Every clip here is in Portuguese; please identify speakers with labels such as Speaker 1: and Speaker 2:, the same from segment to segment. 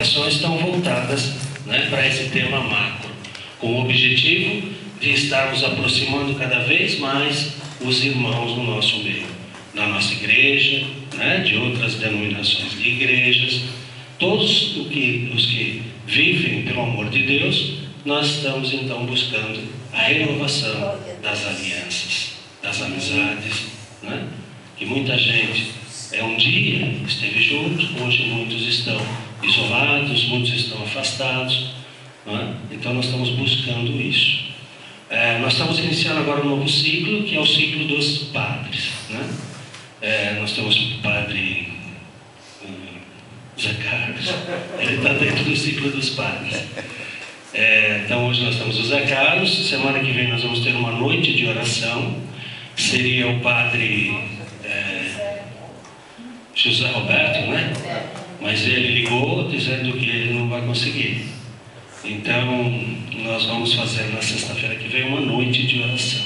Speaker 1: estão voltadas, né, para esse tema macro, com o objetivo de estarmos aproximando cada vez mais os irmãos no nosso meio, na nossa igreja, né, de outras denominações de igrejas, todos os que vivem pelo amor de Deus. Nós estamos então buscando a renovação das alianças, das amizades, né? Que muita gente um dia esteve junto, hoje muitos estão isolados, muitos estão afastados, né? Então nós estamos buscando isso. Nós estamos iniciando agora um novo ciclo, que é o ciclo dos padres, né? Nós temos o padre Zé Carlos, ele está dentro do ciclo dos padres. Então hoje nós temos o Zé Carlos, semana que vem nós vamos ter uma noite de oração, seria o padre José Roberto, né? Mas ele ligou dizendo que ele não vai conseguir. Então nós vamos fazer na sexta-feira que vem uma noite de oração.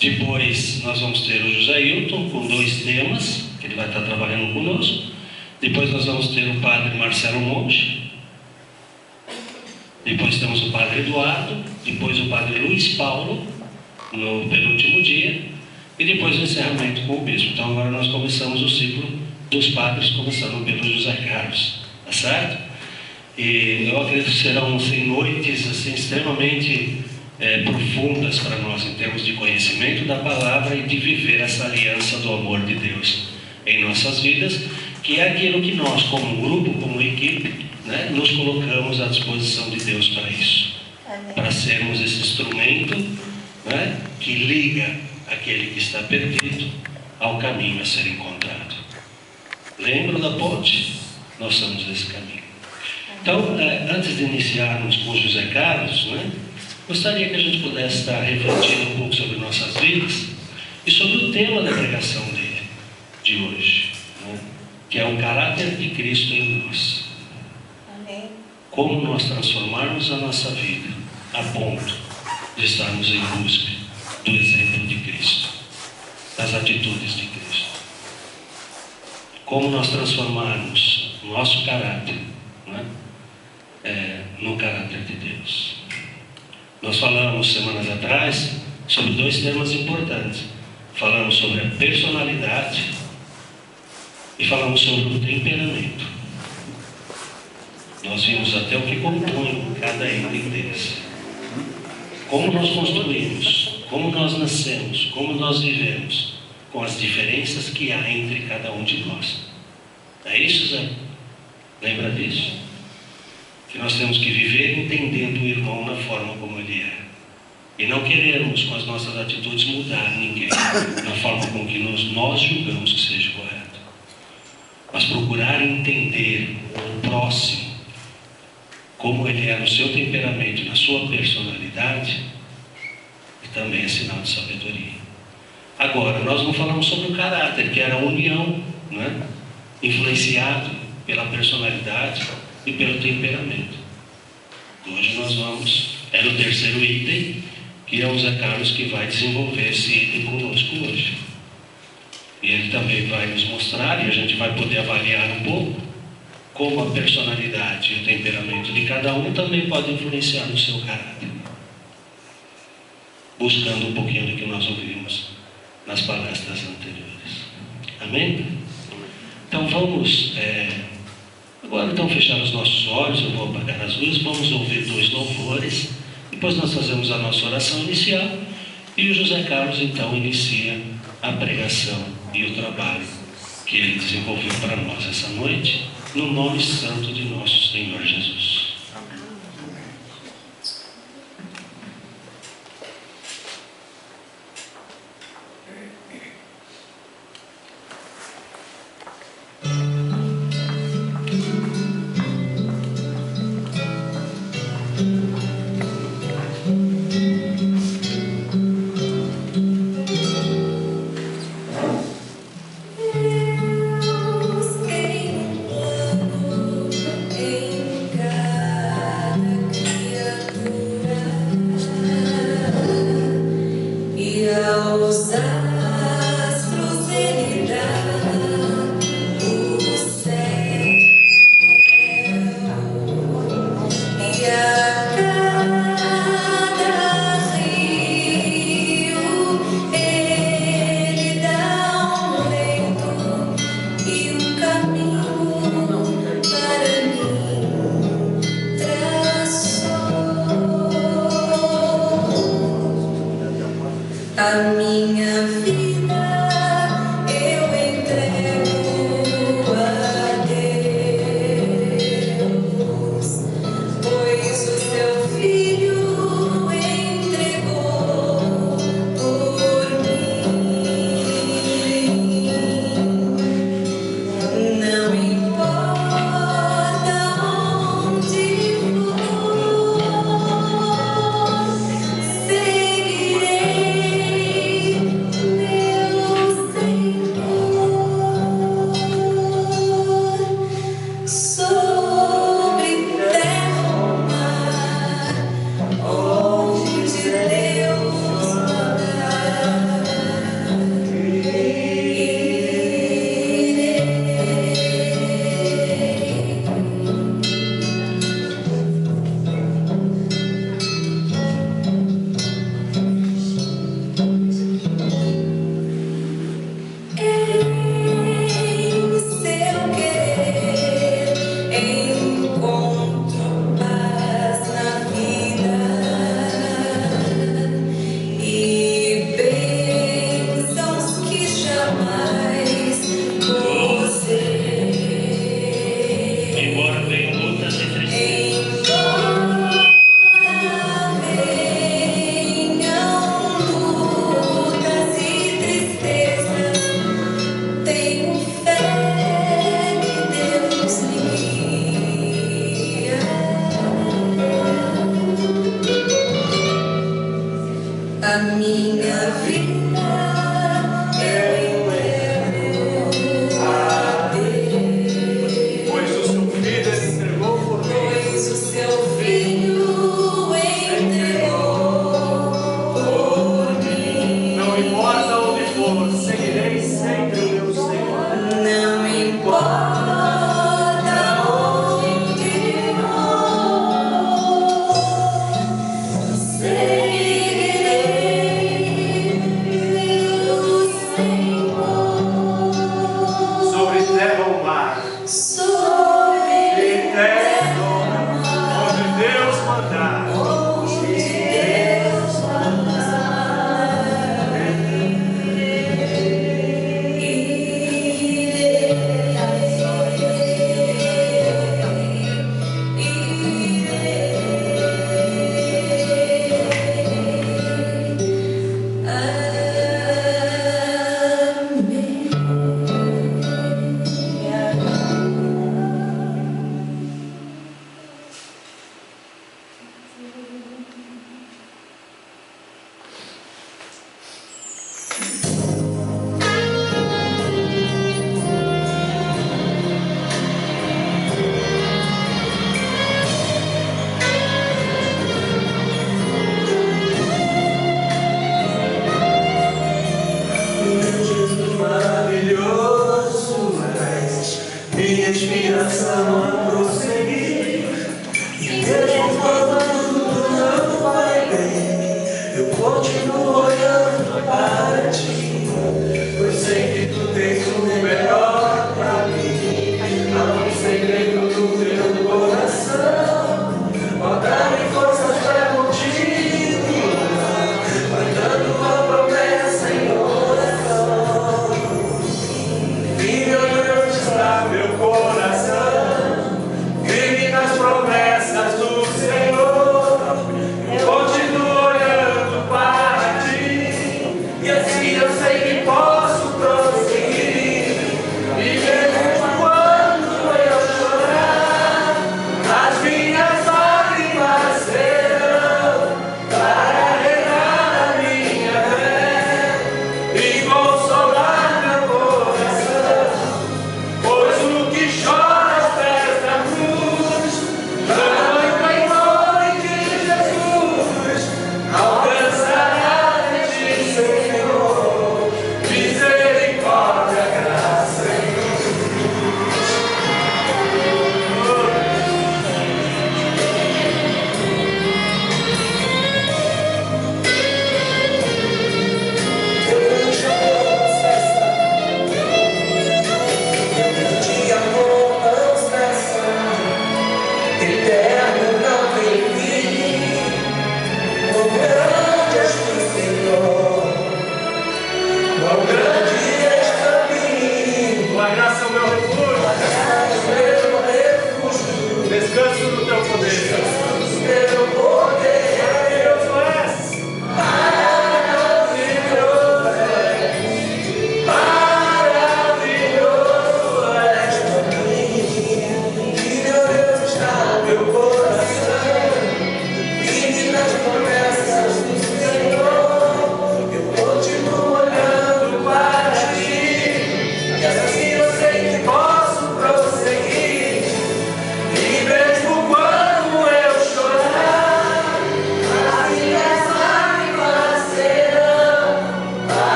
Speaker 1: Depois nós vamos ter o José Hilton com 2 temas, que ele vai estar trabalhando conosco. Depois nós vamos ter o padre Marcelo Monte. Depois temos o padre Eduardo. Depois o padre Luiz Paulo, no penúltimo dia. E depois o encerramento com o bispo. Então agora nós começamos o ciclo dos padres, começando pelo José Carlos. Tá certo? E eu acredito que serão assim, noites assim, extremamente profundas para nós, em termos de conhecimento da palavra e de viver essa aliança do amor de Deus em nossas vidas, que é aquilo que nós, como grupo, como equipe, né, nos colocamos à disposição de Deus para isso. Amém. Para sermos esse instrumento, né, que liga aquele que está perdido ao caminho a ser encontrado. Lembram da ponte? Nós somos esse caminho. Então, antes de iniciarmos com José Carlos, né, gostaria que a gente pudesse estar refletindo um pouco sobre nossas vidas e sobre o tema da pregação dele, de hoje, né, que é o caráter de Cristo em nós. Amém. Como nós transformarmos a nossa vida a ponto de estarmos em busca do exemplo de Cristo, das atitudes de Cristo. Como nós transformarmos o nosso caráter, né, no caráter de Deus. Nós falamos semanas atrás sobre 2 temas importantes. Falamos sobre a personalidade e falamos sobre o temperamento. Nós vimos até o que compõe cada item deles. Como nós construímos, como nós nascemos, como nós vivemos, com as diferenças que há entre cada um de nós. É isso, Zé? Lembra disso? Que nós temos que viver entendendo o irmão na forma como ele é. E não queremos, com as nossas atitudes, mudar ninguém na forma com que nós julgamos que seja correto. Mas procurar entender o próximo, como ele é no seu temperamento, na sua personalidade, e também é sinal de sabedoria. Agora, nós não falamos sobre o caráter, que era a união, né? Influenciado pela personalidade e pelo temperamento. Hoje nós vamos, no terceiro item, que é o Zé Carlos que vai desenvolver esse item conosco hoje. E ele também vai nos mostrar, e a gente vai poder avaliar um pouco, como a personalidade e o temperamento de cada um também podem influenciar no seu caráter. Buscando um pouquinho do que nós ouvimos nas palestras anteriores. Amém? Então vamos... Agora então fechar os nossos olhos, eu vou apagar as luzes, vamos ouvir 2 louvores, depois nós fazemos a nossa oração inicial e o José Carlos então inicia a pregação e o trabalho que ele desenvolveu para nós essa noite, no nome santo de nosso Senhor Jesus.
Speaker 2: God.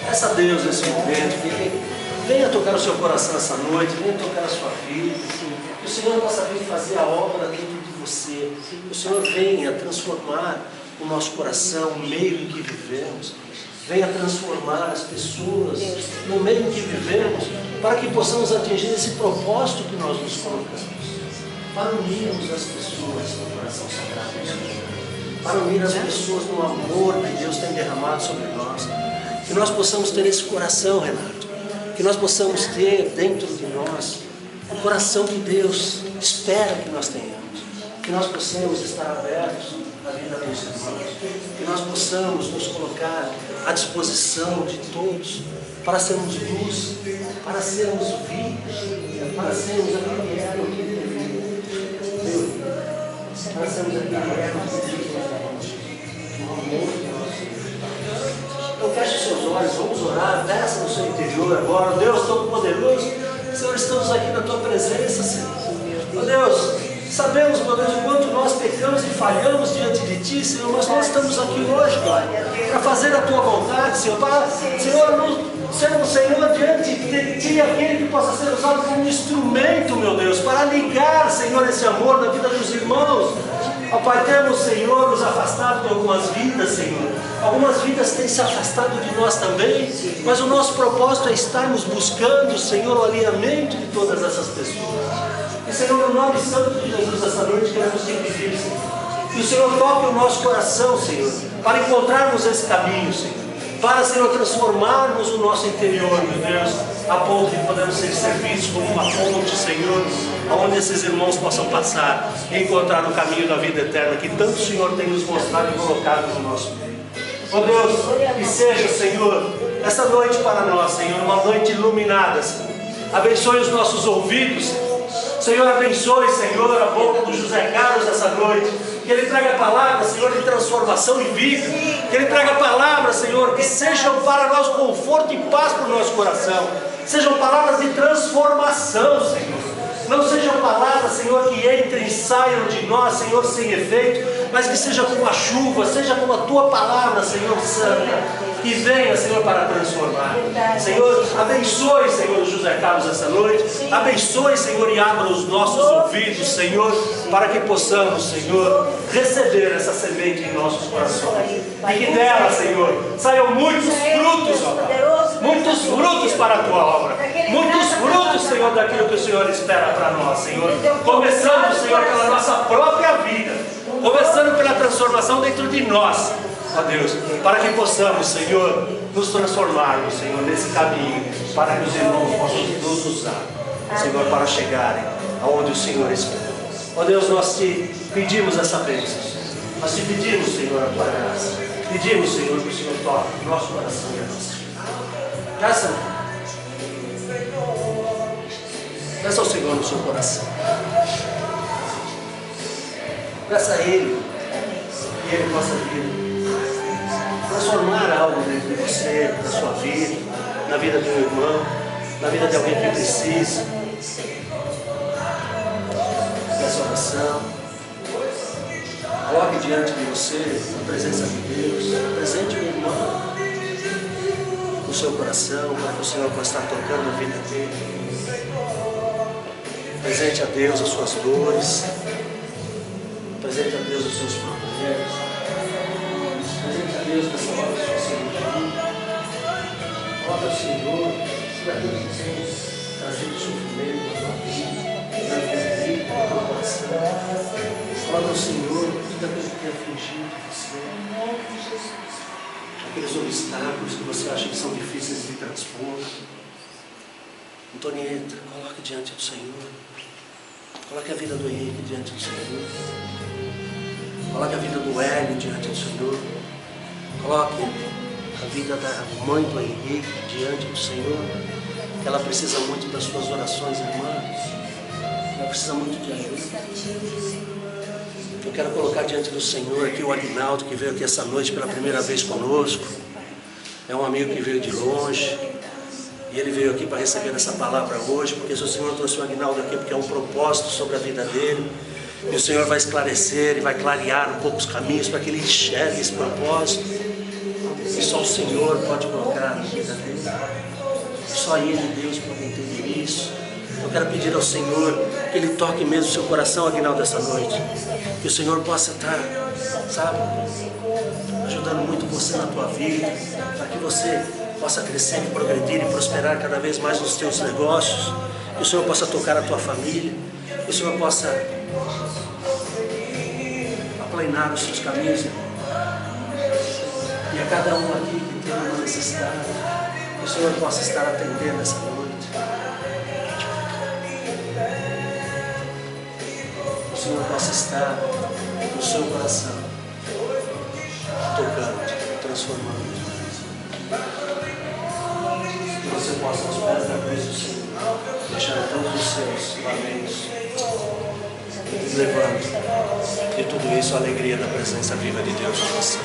Speaker 2: Peça a Deus nesse momento que venha tocar o seu coração essa noite, venha tocar a sua vida, que o Senhor possa vir fazer a obra dentro de você, que o Senhor venha transformar o nosso coração, o meio em que vivemos, venha transformar as pessoas no meio em que vivemos, para que possamos atingir esse propósito que nós nos colocamos, para unirmos as pessoas no coração sagrado do Senhor, para unir as pessoas no amor que Deus tem derramado sobre nós, que nós possamos ter esse coração, Renato, que nós possamos ter dentro de nós o coração que Deus espera que nós tenhamos, que nós possamos estar abertos à vida dos irmãos, que nós possamos nos colocar à disposição de todos para sermos luz, para sermos vida, para sermos aquilo que é o que Deus, para sermos aquilo que é o amor que nós temos. Então feche os seus olhos, vamos orar, peça no seu interior agora. Deus Todo-Poderoso, Senhor, estamos aqui na Tua presença, Senhor. Ó Deus, sabemos, meu Deus, o quanto nós pecamos e falhamos diante de Ti, Senhor, mas nós estamos aqui hoje, Pai, para fazer a Tua vontade, Senhor, para, Senhor, sermos, Senhor, diante de Ti, aquele que possa ser usado como um instrumento, meu Deus, para ligar, Senhor, esse amor na vida dos irmãos. Ó Pai, temos, Senhor, nos afastado de algumas vidas, Senhor. Algumas vidas têm se afastado de nós também, mas o nosso propósito é estarmos buscando, Senhor, o alinhamento de todas essas pessoas. E, Senhor, no nome santo de Jesus, essa noite queremos te pedir, Senhor, que o Senhor toque o nosso coração, Senhor, para encontrarmos esse caminho, Senhor, para, Senhor, transformarmos o nosso interior, meu Deus, a ponto de podermos ser servidos como uma ponte, Senhor, onde esses irmãos possam passar e encontrar o caminho da vida eterna que tanto o Senhor tem nos mostrado e colocado no nosso meio. Ó Deus, que seja, Senhor, essa noite para nós, Senhor, uma noite iluminada, Senhor. Abençoe os nossos ouvidos, Senhor, abençoe, Senhor, a boca do José Carlos essa noite. Que ele traga palavras, Senhor, de transformação e vida. Que ele traga palavras, Senhor, que sejam para nós conforto e paz para o nosso coração. Sejam palavras de transformação, Senhor. Não sejam palavras, Senhor, que entrem e saiam de nós, Senhor, sem efeito, mas que seja como a chuva, seja como a Tua palavra, Senhor, santa, que venha, Senhor, para transformar. Senhor, abençoe, Senhor, o José Carlos essa noite. Abençoe, Senhor, e abra os nossos ouvidos, Senhor, para que possamos, Senhor, receber essa semente em nossos corações. E que dela, Senhor, saiam muitos frutos, ó Pai. Muitos frutos para a Tua obra. Muitos frutos, Senhor, daquilo que o Senhor espera para nós, Senhor. Começando, Senhor, pela nossa própria vida. Começando pela transformação dentro de nós, ó Deus, para que possamos, Senhor, nos transformarmos, Senhor, nesse caminho, para que os irmãos possam nos usar, Senhor, para chegarem aonde o Senhor espera. Ó Deus, nós te pedimos essa bênção. Nós te pedimos, Senhor, a Tua graça. Pedimos, Senhor, que o Senhor toque o nosso coração e a nossa vida. Peça, peça ao Senhor no seu coração. Peça a Ele, que Ele possa vir transformar algo dentro de você, na sua vida, na vida de um irmão, na vida de alguém que precisa. Peça oração. Coloque diante de você a presença de Deus. Presente o irmão no seu coração, para que o Senhor possa estar tocando a vida dele. Presente a Deus as suas dores. Presente a Deus os seus problemas. Presente a Deus nessa hora da sua cirurgia. Coloque ao Senhor tudo aquilo que tem trazido sofrimento na tua vida, na tua vida, no teu coração. Coloque ao Senhor tudo aquilo que tem afligido você. Aqueles obstáculos que você acha que são difíceis de transpor. Antonieta, coloque diante do Senhor. Coloque a vida do Henrique diante do Senhor. Coloque a vida do Hélio diante do Senhor. Coloque a vida da mãe do Henrique diante do Senhor. Que ela precisa muito das suas orações, irmãs. Ela precisa muito de ajuda. Eu quero colocar diante do Senhor aqui o Aguinaldo, que veio aqui essa noite pela primeira vez conosco. É um amigo que veio de longe. E ele veio aqui para receber essa palavra hoje, porque se o Senhor trouxe o Aguinaldo aqui, porque é um propósito sobre a vida dele. E o Senhor vai esclarecer e vai clarear um pouco os caminhos para que ele enxergue esse propósito. E só o Senhor pode colocar na vida dele. Só Ele, Deus, pode entender isso. Eu quero pedir ao Senhor que Ele toque mesmo o seu coração, Aguinaldo, dessa noite. Que o Senhor possa estar, sabe, ajudando muito você na tua vida, para que você possa crescer, e progredir e prosperar cada vez mais nos teus negócios. Que o Senhor possa tocar a tua família. Que o Senhor possa aplanar os seus caminhos. E a cada um aqui que tem uma necessidade, que o Senhor possa estar atendendo essa noite. Que o Senhor possa estar no seu coração, tocando, transformando. Que você possa, aos pés da cruz do Senhor, deixar todos os seus lamentos, levando de tudo isso a alegria da presença viva de Deus em você.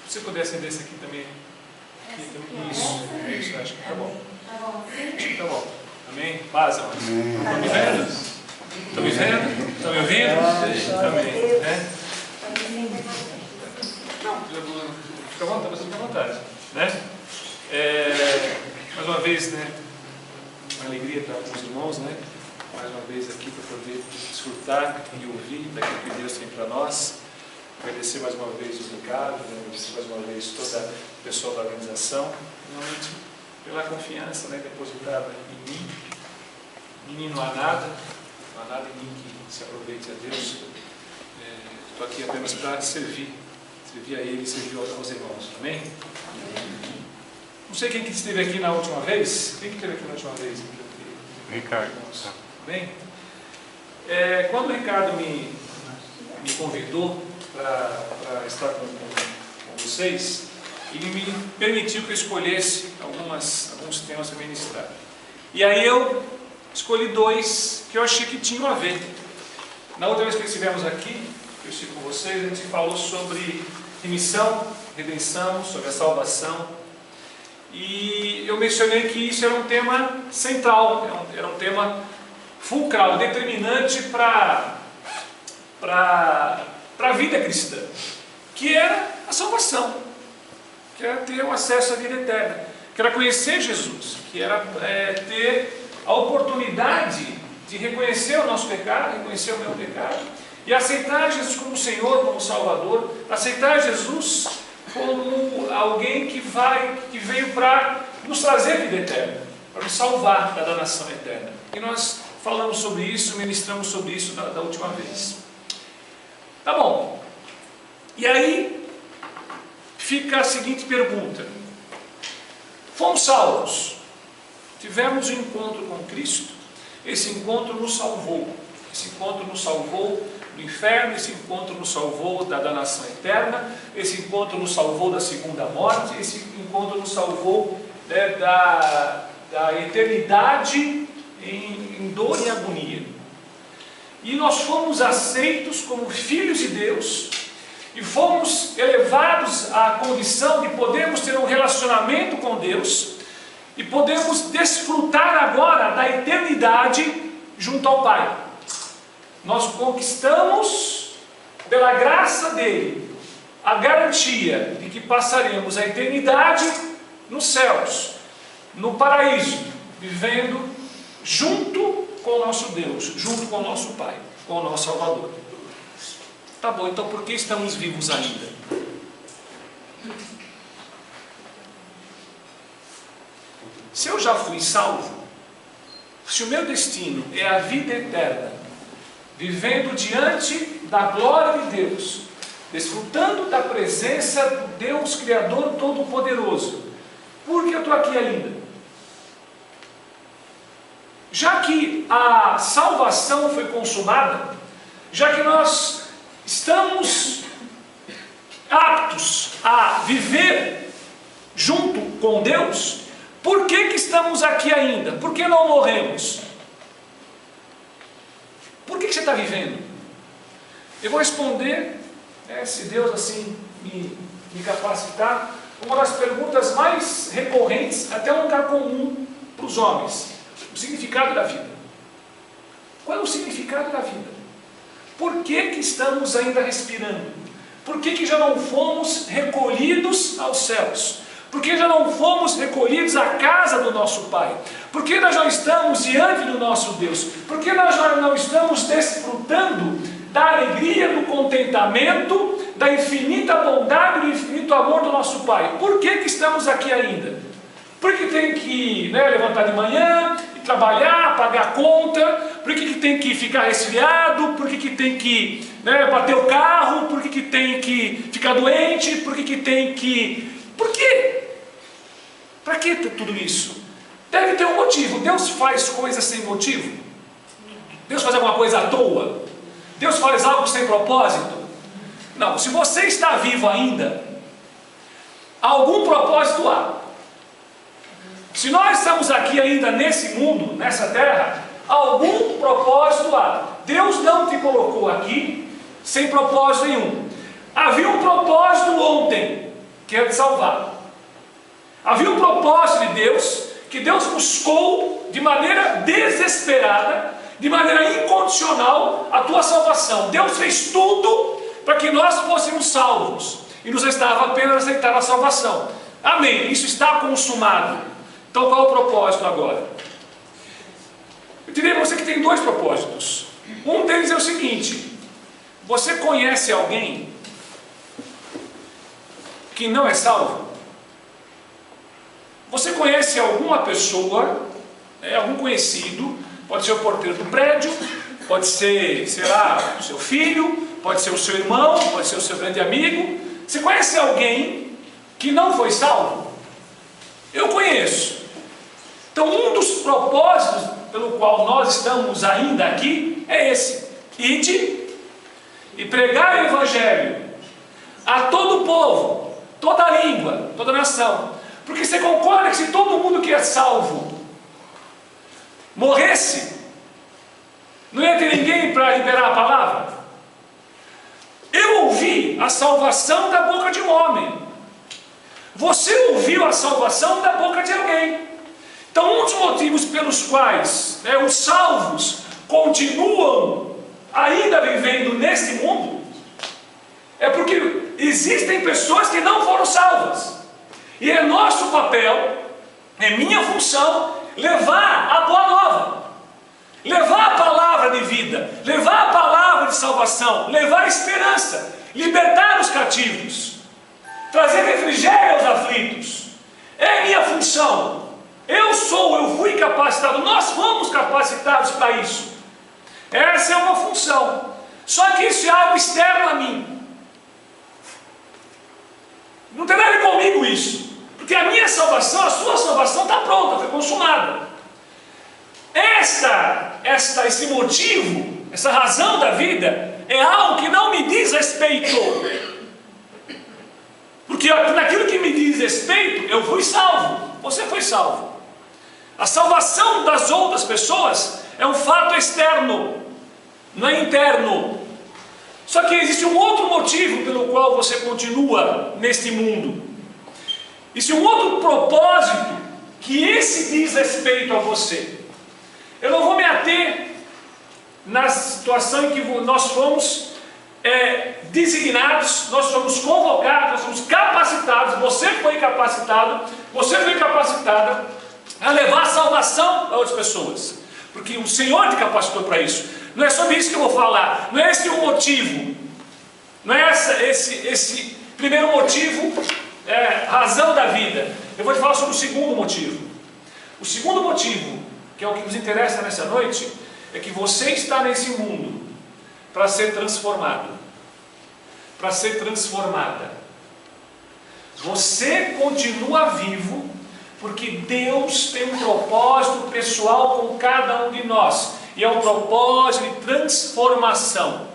Speaker 3: Se você puder acender esse aqui também. Isso, acho que tá bom. Tá bom. Amém? Paz, irmãos. Estão me vendo? Estão me vendo? Estão me ouvindo? Amém. Né? Não, fica à vontade. Né? Mais uma vez, né? Uma alegria estar com os irmãos, né? Mais uma vez aqui para poder desfrutar e ouvir daquilo que Deus tem para nós. Agradecer mais uma vez o Ricardo, agradecer mais uma vez toda a pessoa da organização, realmente pela confiança, né, depositada em mim. Em mim não há nada em mim que se aproveite a Deus. Estou aqui apenas para servir a Ele, servir aos irmãos. Amém? Não sei quem que esteve aqui na última vez. Quem que esteve aqui na última vez?
Speaker 4: Ricardo.
Speaker 3: Amém? Quando o Ricardo me convidou para estar com vocês, ele me permitiu que eu escolhesse alguns temas para ministrar. E aí eu escolhi 2 que eu achei que tinham a ver. Na outra vez que estivemos aqui, eu estive com vocês, a gente falou sobre remissão, redenção, sobre a salvação. E eu mencionei que isso era um tema central, era um tema fulcral, determinante para a vida cristã, que era a salvação, que era ter o acesso à vida eterna, que era conhecer Jesus, que era ter a oportunidade de reconhecer o nosso pecado, reconhecer o meu pecado, e aceitar Jesus como Senhor, como Salvador, aceitar Jesus como alguém que veio para nos trazer vida eterna, para nos salvar da danação eterna. E nós falamos sobre isso, ministramos sobre isso da última vez. Tá bom. E aí fica a seguinte pergunta: fomos salvos, tivemos um encontro com Cristo, esse encontro nos salvou, esse encontro nos salvou do inferno, esse encontro nos salvou da danação eterna, esse encontro nos salvou da segunda morte, esse encontro nos salvou da eternidade em dor e agonia. E nós fomos aceitos como filhos de Deus e fomos elevados à condição de podermos ter um relacionamento com Deus e podemos desfrutar agora da eternidade junto ao Pai. Nós conquistamos, pela graça dele, a garantia de que passaremos a eternidade nos céus, no paraíso, vivendo junto com o nosso Deus, junto com o nosso Pai, com o nosso Salvador. Tá bom, então por que estamos vivos ainda? Se eu já fui salvo, se o meu destino é a vida eterna, vivendo diante da glória de Deus, desfrutando da presença do Deus Criador Todo-Poderoso. Por que eu estou aqui ainda? Já que a salvação foi consumada, já que nós estamos aptos a viver junto com Deus, por que estamos aqui ainda? Por que não morremos? Por que você está vivendo? Eu vou responder, se Deus assim me capacitar, uma das perguntas mais recorrentes, até um lugar comum para os homens: o significado da vida. Qual é o significado da vida? Por que estamos ainda respirando? Por que já não fomos recolhidos aos céus? Por que já não fomos recolhidos à casa do nosso Pai? Por que nós já estamos diante do nosso Deus? Por que nós já não estamos desfrutando da alegria, do contentamento, da infinita bondade, do infinito amor do nosso Pai? Por que estamos aqui ainda? Porque tem que levantar de manhã, trabalhar, pagar a conta, por que tem que ficar resfriado, por que tem que bater o carro, por que tem que ficar doente, por que tem que... Por quê? Para que tudo isso? Deve ter um motivo. Deus faz coisas sem motivo? Deus faz alguma coisa à toa? Deus faz algo sem propósito? Não, se você está vivo ainda, algum propósito há. Se nós estamos aqui ainda nesse mundo, nessa terra, algum propósito há. Deus não te colocou aqui sem propósito nenhum. Havia um propósito ontem, que é te salvar. Havia um propósito de Deus, que Deus buscou de maneira desesperada, de maneira incondicional, a tua salvação. Deus fez tudo para que nós fôssemos salvos, e nos restava apenas aceitar a salvação. Amém, isso está consumado. Então qual é o propósito agora? Eu diria para você que tem dois propósitos. Um deles é o seguinte: você conhece alguém que não é salvo? Você conhece alguma pessoa, algum conhecido, pode ser o porteiro do prédio, pode ser, sei lá, o seu filho, pode ser o seu irmão, pode ser o seu grande amigo. Você conhece alguém que não foi salvo? Eu conheço. Então um dos propósitos pelo qual nós estamos ainda aqui é esse: ide e pregar o Evangelho a todo o povo, toda a língua, toda a nação. Porque você concorda que se todo mundo que é salvo morresse, não ia ter ninguém para liberar a palavra? Eu ouvi a salvação da boca de um homem. Você ouviu a salvação da boca de alguém. Então um dos motivos pelos quais os salvos continuam ainda vivendo neste mundo é porque existem pessoas que não foram salvas. E é nosso papel, é minha função, levar a boa nova, levar a palavra de vida, levar a palavra de salvação, levar a esperança, libertar os cativos, trazer refrigério aos aflitos. É minha função. Eu fui capacitado, nós fomos capacitados para isso. Essa é uma função. Só que isso é algo externo a mim. Não tem nada a ver comigo isso. Porque a minha salvação, a sua salvação está pronta, foi consumada. Esse motivo, essa razão da vida, é algo que não me diz respeito. Porque naquilo que me diz respeito, eu fui salvo, você foi salvo. A salvação das outras pessoas é um fato externo, não é interno. Só que existe um outro motivo pelo qual você continua neste mundo. Existe um outro propósito que esse diz respeito a você. Eu não vou me ater na situação em que nós fomos designados, nós somos convocados, nós somos capacitados, você foi capacitada a levar a salvação a outras pessoas. Porque o Senhor te capacitou para isso. Não é sobre isso que eu vou falar, não é esse o motivo, não é esse primeiro motivo, razão da vida. Eu vou te falar sobre o segundo motivo. O segundo motivo, que é o que nos interessa nessa noite, é que você está nesse mundo para ser transformado. para ser transformada. Você continua vivo porque Deus tem um propósito pessoal com cada um de nós. E é um propósito de transformação.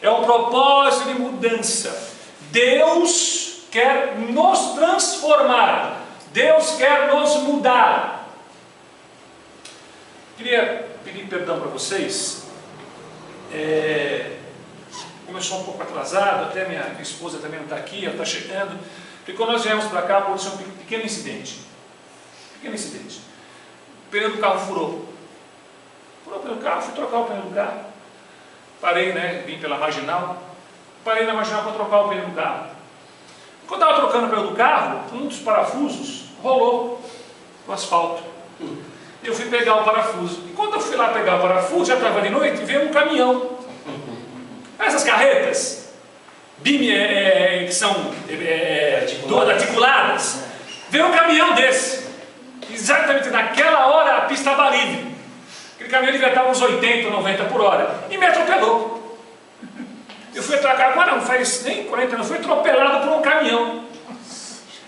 Speaker 3: É um propósito de mudança. Deus quer nos transformar. Deus quer nos mudar. Queria pedir perdão para vocês. Como eu sou um pouco atrasado, até minha esposa também não está aqui, ela está chegando. Porque quando nós viemos para cá, aconteceu um pequeno incidente. O pneu do carro furou. Furou o pneu do carro, fui trocar o pneu do carro. Parei, vim pela marginal. Parei na marginal para trocar o pneu do carro. Quando eu estava trocando o pneu do carro, um dos parafusos rolou no asfalto. Eu fui pegar o parafuso. E quando eu fui lá pegar o parafuso, já estava de noite, veio um caminhão. Essas carretas, que são articuladas, veio um caminhão desse. Exatamente naquela hora a pista estava livre. Aquele caminhão devia estar uns 80, 90 por hora. E me atropelou. Eu fui atracar, agora não faz nem 40 anos, fui atropelado por um caminhão.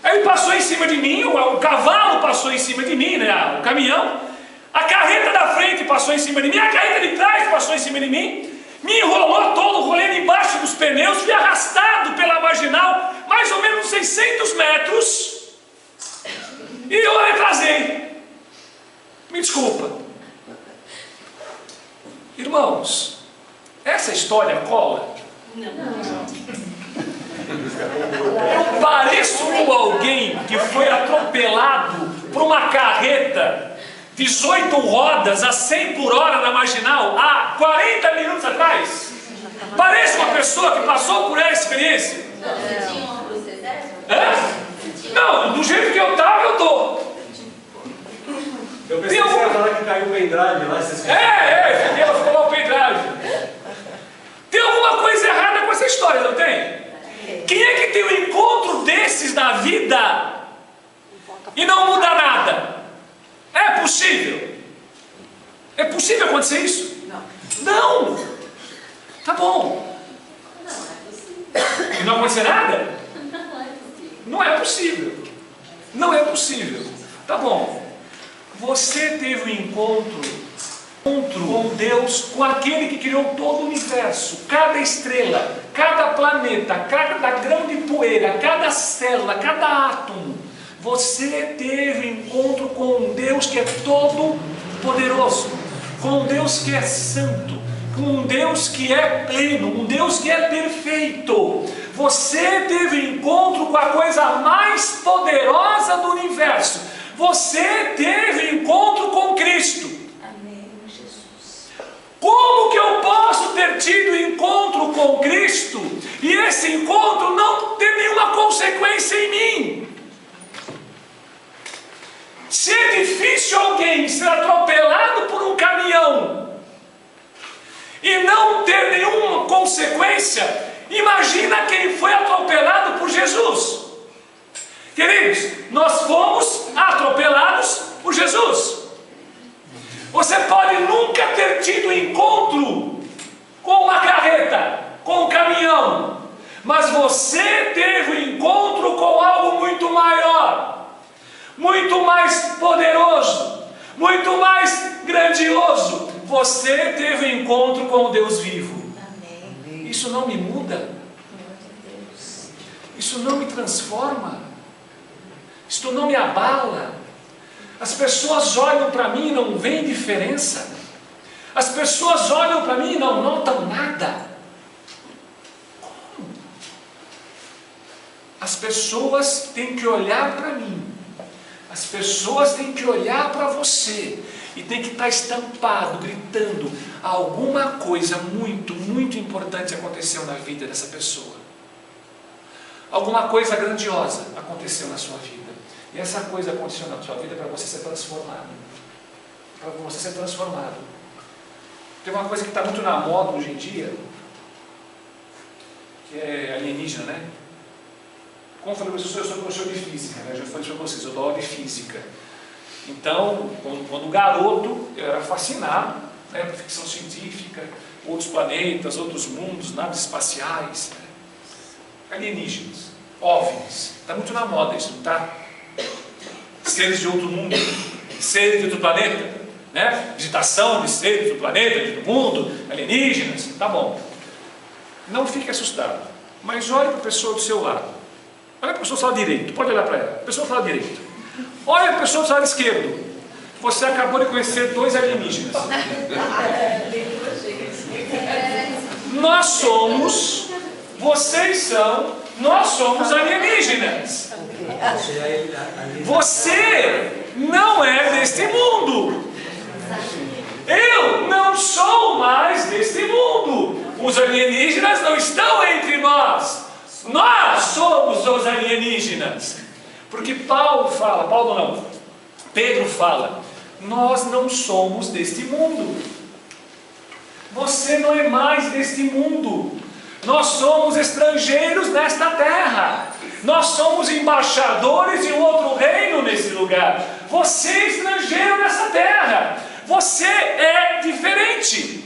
Speaker 3: Aí ele passou em cima de mim, o cavalo passou em cima de mim, o caminhão. A carreta da frente passou em cima de mim, a carreta de trás passou em cima de mim. Me enrolou todo, rolei debaixo dos pneus, fui arrastado pela marginal, mais ou menos 600 metros. E eu atrasei. Me desculpa. Irmãos, essa história cola? Não. Eu pareço com alguém que foi atropelado por uma carreta 18 rodas a 100 por hora na marginal há 40 minutos atrás? Parece uma pessoa que passou por essa experiência? Não, do jeito que eu estava, eu estou.
Speaker 2: Eu pensei que você ia falar que caiu o pendrive lá.
Speaker 3: Ficou lá o pendrive. Tem alguma coisa errada com essa história, não tem? Quem é que tem um encontro desses na vida e não muda nada? É possível? É possível acontecer isso? Não! Tá bom. E não acontecer nada? Não é possível. Não é possível. Tá bom. Você teve um encontro com Deus, com aquele que criou todo o universo, cada estrela, cada planeta, cada grão de poeira, cada célula, cada átomo. Você teve encontro com um Deus que é todo poderoso, com um Deus que é santo, com um Deus que é pleno, um Deus que é perfeito. Você teve encontro com a coisa mais poderosa do universo. Você teve encontro com Cristo.
Speaker 4: Amém, Jesus.
Speaker 3: Como que eu posso ter tido encontro com Cristo e esse encontro não ter nenhuma consequência em mim? Se é difícil alguém ser atropelado por um caminhão e não ter nenhuma consequência, imagina quem foi atropelado por Jesus. Queridos, nós fomos atropelados por Jesus. Você pode nunca ter tido encontro com uma carreta, com um caminhão, mas você teve um encontro com algo muito maior, muito mais poderoso, muito mais grandioso. Você teve um encontro com o Deus vivo.
Speaker 4: Amém.
Speaker 3: Isso não me muda. Isso não me transforma. Isso não me abala. As pessoas olham para mim e não veem diferença. As pessoas olham para mim e não notam nada. Como? As pessoas têm que olhar para mim. As pessoas têm que olhar para você. E tem que estar estampado, gritando. Alguma coisa muito, muito importante aconteceu na vida dessa pessoa. Alguma coisa grandiosa aconteceu na sua vida. E essa coisa aconteceu na sua vida para você ser transformado. Para você ser transformado. Tem uma coisa que está muito na moda hoje em dia, que é alienígena, né? Como eu falei para vocês, eu sou professor de física, né? Já falei para vocês, eu dou aula de física. Então, quando garoto, eu era fascinado, né, por ficção científica, outros planetas, outros mundos, naves espaciais, né? alienígenas, OVNIs. Está muito na moda isso, não está? Seres de outro mundo, seres de outro planeta, né? Visitação de seres do planeta, do mundo, alienígenas, tá bom. Não fique assustado, mas olhe para a pessoa do seu lado. Olha para a pessoa do lado direito, pode olhar para ela. A pessoa do lado direito. Olha para a pessoa do lado esquerdo. Você acabou de conhecer 2 alienígenas. Nós somos, vocês são, nós somos alienígenas. Você não é deste mundo. Eu não sou mais deste mundo. Os alienígenas não estão entre nós. Nós somos os alienígenas. Porque Paulo não, Pedro fala, nós não somos deste mundo. Você não é mais deste mundo. Nós somos estrangeiros nesta terra. Nós somos embaixadores de um outro reino nesse lugar. Você é estrangeiro nessa terra. Você é diferente.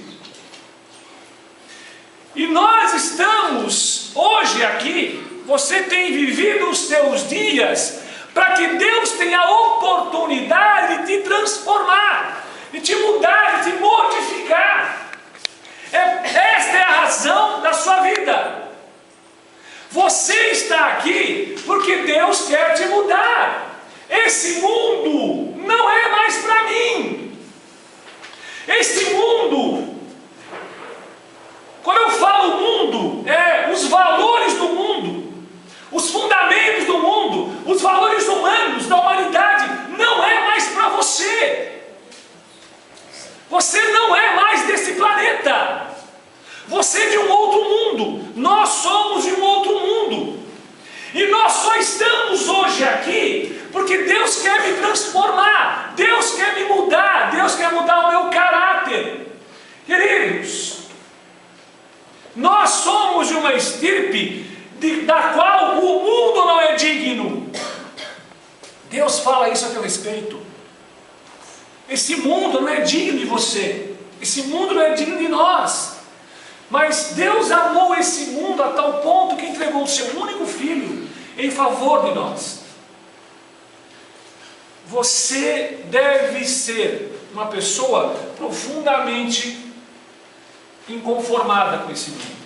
Speaker 3: E nós estamos hoje aqui. Você tem vivido os seus dias para que Deus tenha a oportunidade de te transformar, de te mudar, de te modificar. Esta é a razão da sua vida. Você está aqui porque Deus quer te mudar. Esse mundo não é mais para mim. Este mundo, quando eu falo mundo, é os valores do mundo, os fundamentos do mundo, os valores humanos da humanidade, não é mais para você. Você não é mais desse planeta. Você é de um outro mundo. Nós somos de um outro mundo. E nós só estamos hoje aqui porque Deus quer me transformar. Deus quer me mudar. Deus quer mudar o meu caráter. Queridos, nós somos de uma estirpe da qual o mundo não é digno. Deus fala isso a teu respeito. Esse mundo não é digno de você. Esse mundo não é digno de nós. Mas Deus amou esse mundo a tal ponto que entregou o seu único filho em favor de nós. Você deve ser uma pessoa profundamente inconformada com esse mundo,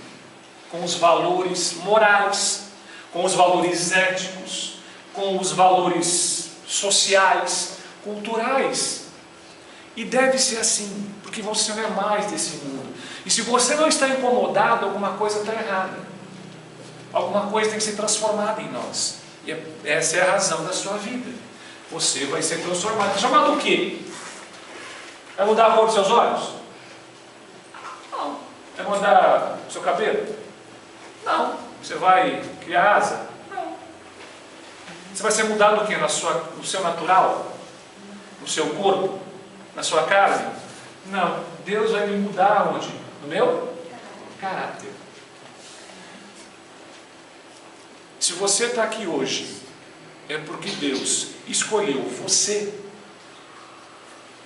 Speaker 3: com os valores morais, com os valores éticos, com os valores sociais, culturais. E deve ser assim, porque você não é mais desse mundo. E se você não está incomodado, alguma coisa está errada. Alguma coisa tem que ser transformada em nós. E essa é a razão da sua vida. Você vai ser transformado. Transformado o quê? Vai mudar a cor dos seus olhos? Não. Vai mudar o seu cabelo? Não. Você vai criar asa? Não. Você vai ser mudado o quê? No seu natural? No seu corpo? Na sua carne? Não. Deus vai me mudar onde? No meu caráter. Se você está aqui hoje, é porque Deus escolheu você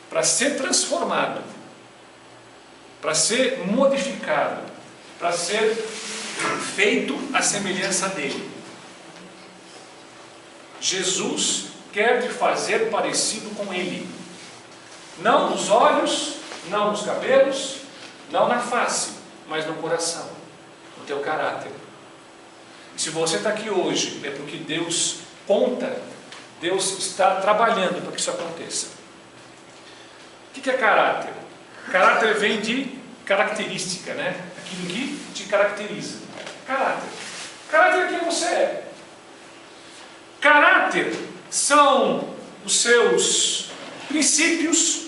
Speaker 3: para ser transformado, para ser modificado, para ser feito à semelhança dele. Jesus quer te fazer parecido com ele. Não nos olhos, não nos cabelos, não na face, mas no coração, no teu caráter. Se você está aqui hoje, é porque Deus Deus está trabalhando para que isso aconteça. O que é caráter? Caráter vem de característica, né? Aquilo que te caracteriza. Caráter. Caráter é quem você é. Caráter são os seus princípios.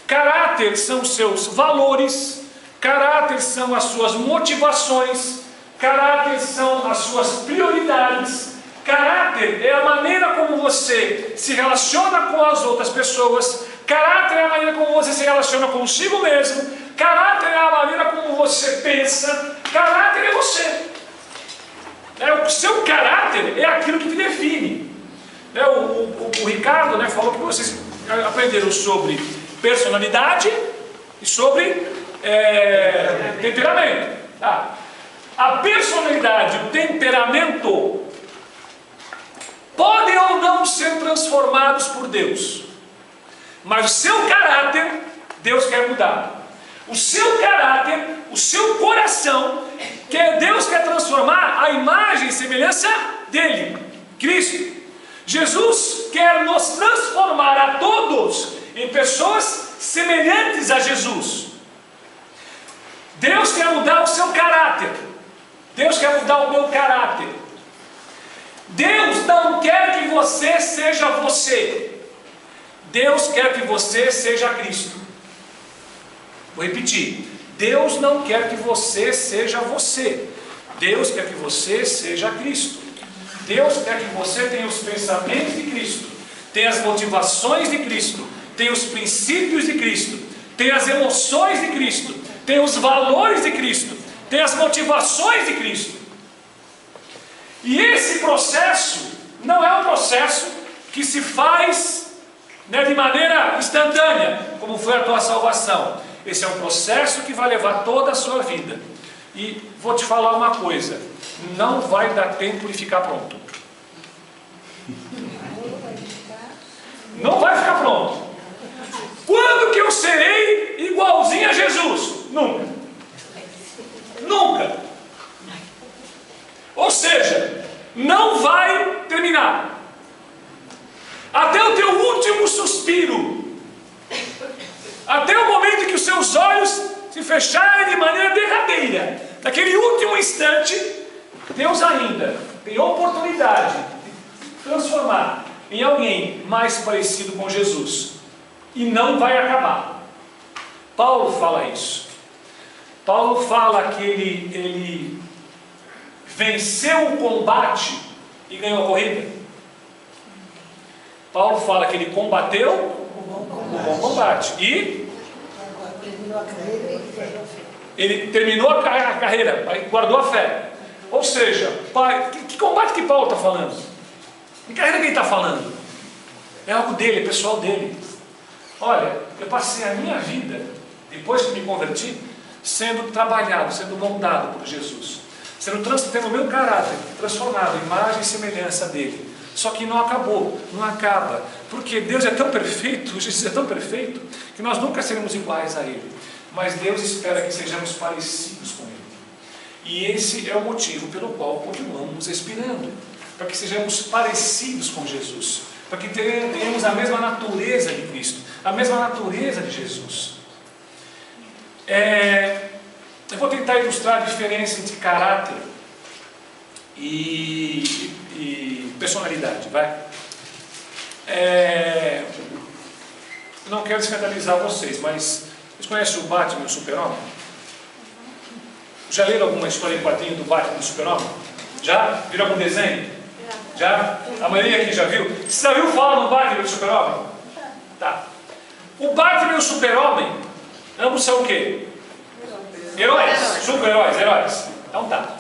Speaker 3: Caráter são os seus valores. Caráter são as suas motivações. Caráter são as suas prioridades. Caráter é a maneira como você se relaciona com as outras pessoas. Caráter é a maneira como você se relaciona consigo mesmo. Caráter é a maneira como você pensa. Caráter é você. O seu caráter é aquilo que te define. O Ricardo falou que vocês aprenderam sobre personalidade e sobre temperamento. a personalidade, o temperamento, podem ou não ser transformados por Deus. Mas o seu caráter, Deus quer mudar. O seu caráter, o seu coração, Deus quer transformar a imagem e semelhança dele, Cristo. Jesus quer nos transformar a todos em pessoas semelhantes a Jesus. Deus quer mudar o seu caráter. Deus quer mudar o meu caráter. Deus não quer que você seja você. Deus quer que você seja Cristo. Vou repetir. Deus não quer que você seja você. Deus quer que você seja Cristo. Deus quer que você tenha os pensamentos de Cristo, tenha as motivações de Cristo, tenha os princípios de Cristo, tenha as emoções de Cristo, tenha os valores de Cristo, tenha as motivações de Cristo. E esse processo não é um processo que se faz de maneira instantânea, como foi a tua salvação. Esse é um processo que vai levar toda a sua vida. E vou te falar uma coisa: não vai dar tempo de ficar pronto. Não vai ficar pronto. Quando que eu serei igualzinho a Jesus? Nunca. Nunca. Ou seja, não vai terminar. Até o teu último suspiro, até o momento em que os seus olhos se fecharem de maneira derradeira, naquele último instante, Deus ainda tem oportunidade de transformar em alguém mais parecido com Jesus. E não vai acabar. Paulo fala isso. Paulo fala que ele venceu o combate e ganhou a corrida. Paulo fala que ele combateu o bom combate e ele terminou a carreira, guardou a fé. Ou seja, que combate que Paulo está falando? Que carreira que ele está falando? É algo dele, é pessoal dele. Olha, eu passei a minha vida, depois que me converti, sendo trabalhado, sendo moldado por Jesus, tendo o meu caráter transformado em imagem e semelhança dele. Só que não acabou, não acaba, porque Deus é tão perfeito, Jesus é tão perfeito, que nós nunca seremos iguais a Ele. Mas Deus espera que sejamos parecidos com Ele. E esse é o motivo pelo qual continuamos expirando, para que sejamos parecidos com Jesus, para que tenhamos a mesma natureza de Cristo, a mesma natureza de Jesus. Eu vou tentar ilustrar a diferença entre caráter e personalidade, vai? Eu não quero escandalizar vocês, mas vocês conhecem o Batman e o Super-Homem? Já leram alguma história em quadrinho do Batman e do Super-Homem? Já? Viram algum desenho? Já? A maioria aqui já viu? Você já viu falar no Batman e do Super-Homem? Tá. O Batman e o Super-Homem, ambos são o quê? Heróis, super-heróis, heróis. Então tá.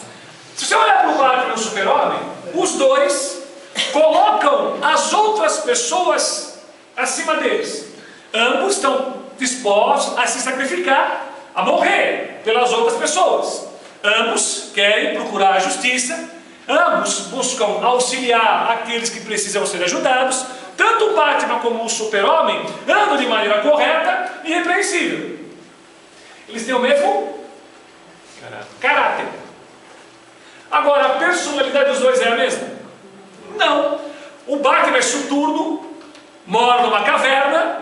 Speaker 3: Se você olhar para o Batman e o Super-Homem, os dois colocam as outras pessoas acima deles. Ambos estão dispostos a se sacrificar, a morrer pelas outras pessoas. Ambos querem procurar a justiça. Ambos buscam auxiliar aqueles que precisam ser ajudados. Tanto o Batman como o Super-Homem andam de maneira correta e irrepreensível. Eles têm o mesmo caráter. Agora, a personalidade dos dois é a mesma? Não. O Batman é soturno, mora numa caverna,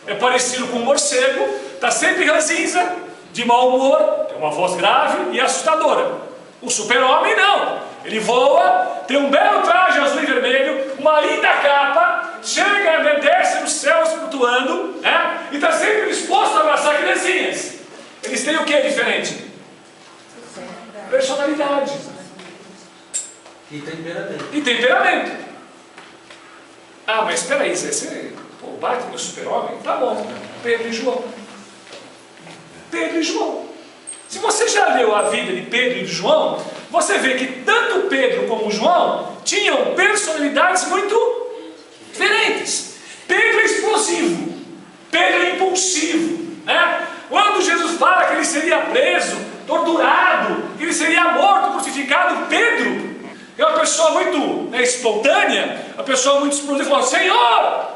Speaker 3: é parecido com um morcego, está sempre ranzinza, de mau humor, tem uma voz grave e assustadora. O Super-Homem não. Ele voa, tem um belo traje azul e vermelho, uma linda capa, chega, desce nos céus flutuando, e está sempre disposto a abraçar criancinhas. Eles têm o que diferente? Personalidade.
Speaker 2: E temperamento.
Speaker 3: E temperamento. Ah, mas espera aí, o Batman e o Super-Homem? Tá bom. Pedro e João. Pedro e João. Se você já leu a vida de Pedro e de João, você vê que tanto Pedro como João tinham personalidades muito diferentes. Pedro é explosivo. Pedro é impulsivo. Quando Jesus fala que ele seria preso, torturado, que ele seria morto pessoa muito espontânea, a pessoa muito explosiva, fala: Senhor,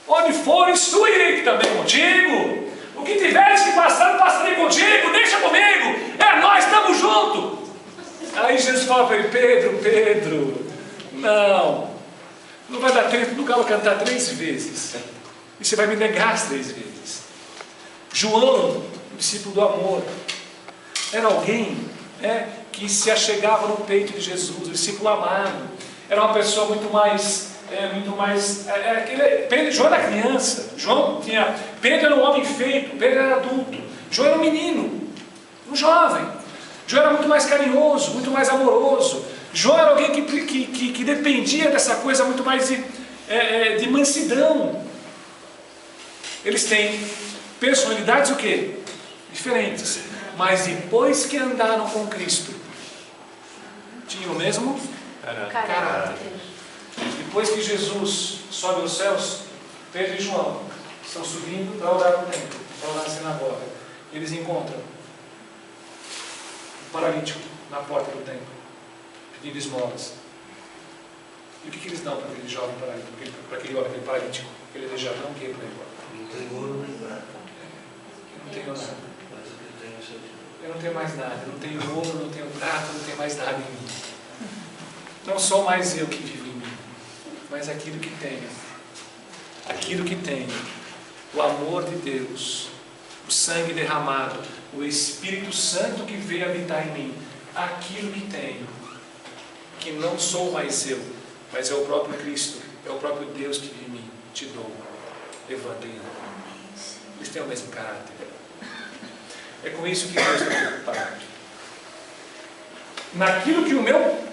Speaker 3: onde fores, tu irei também contigo. O que tiveres que passar, passarei contigo, deixa comigo, é nós, estamos juntos. Aí Jesus fala para ele: Pedro, não vai dar tempo, nunca vou cantar 3 vezes, e você vai me negar as 3 vezes. João, o discípulo do amor, era alguém que se achegava no peito de Jesus, o discípulo amado, era uma pessoa muito mais... João era criança, Pedro era um homem feito, Pedro era adulto, João era um menino, um jovem. João era muito mais carinhoso, muito mais amoroso. João era alguém que dependia dessa coisa muito mais de mansidão. Eles têm personalidades o quê? Diferentes, mas depois que andaram com Cristo, tinham o mesmo caráter. Depois que Jesus sobe aos céus, Pedro e João estão subindo para orar no templo, para orar na sinagoga. Eles encontram um paralítico na porta do templo, pedindo esmolas. E o que eles dão para aquele jovem paralítico, para aquele homem, aquele paralítico? Ele já não quer para ele.
Speaker 1: Não tem ouro nem prata.
Speaker 3: Eu não tenho nada.
Speaker 1: Mas o que tem é o seu Deus.
Speaker 3: Eu não tenho mais nada. Eu não tenho ouro, não tenho prata, não tenho mais nada em mim. Não sou mais eu que vivo em mim, mas aquilo que tenho. Aquilo que tenho. O amor de Deus, o sangue derramado, o Espírito Santo que veio habitar em mim. Aquilo que tenho, que não sou mais eu, mas é o próprio Cristo, é o próprio Deus que vive em mim. Te dou. Levanta e anda. Eles têm o mesmo caráter. É com isso que Deus está preocupado. Naquilo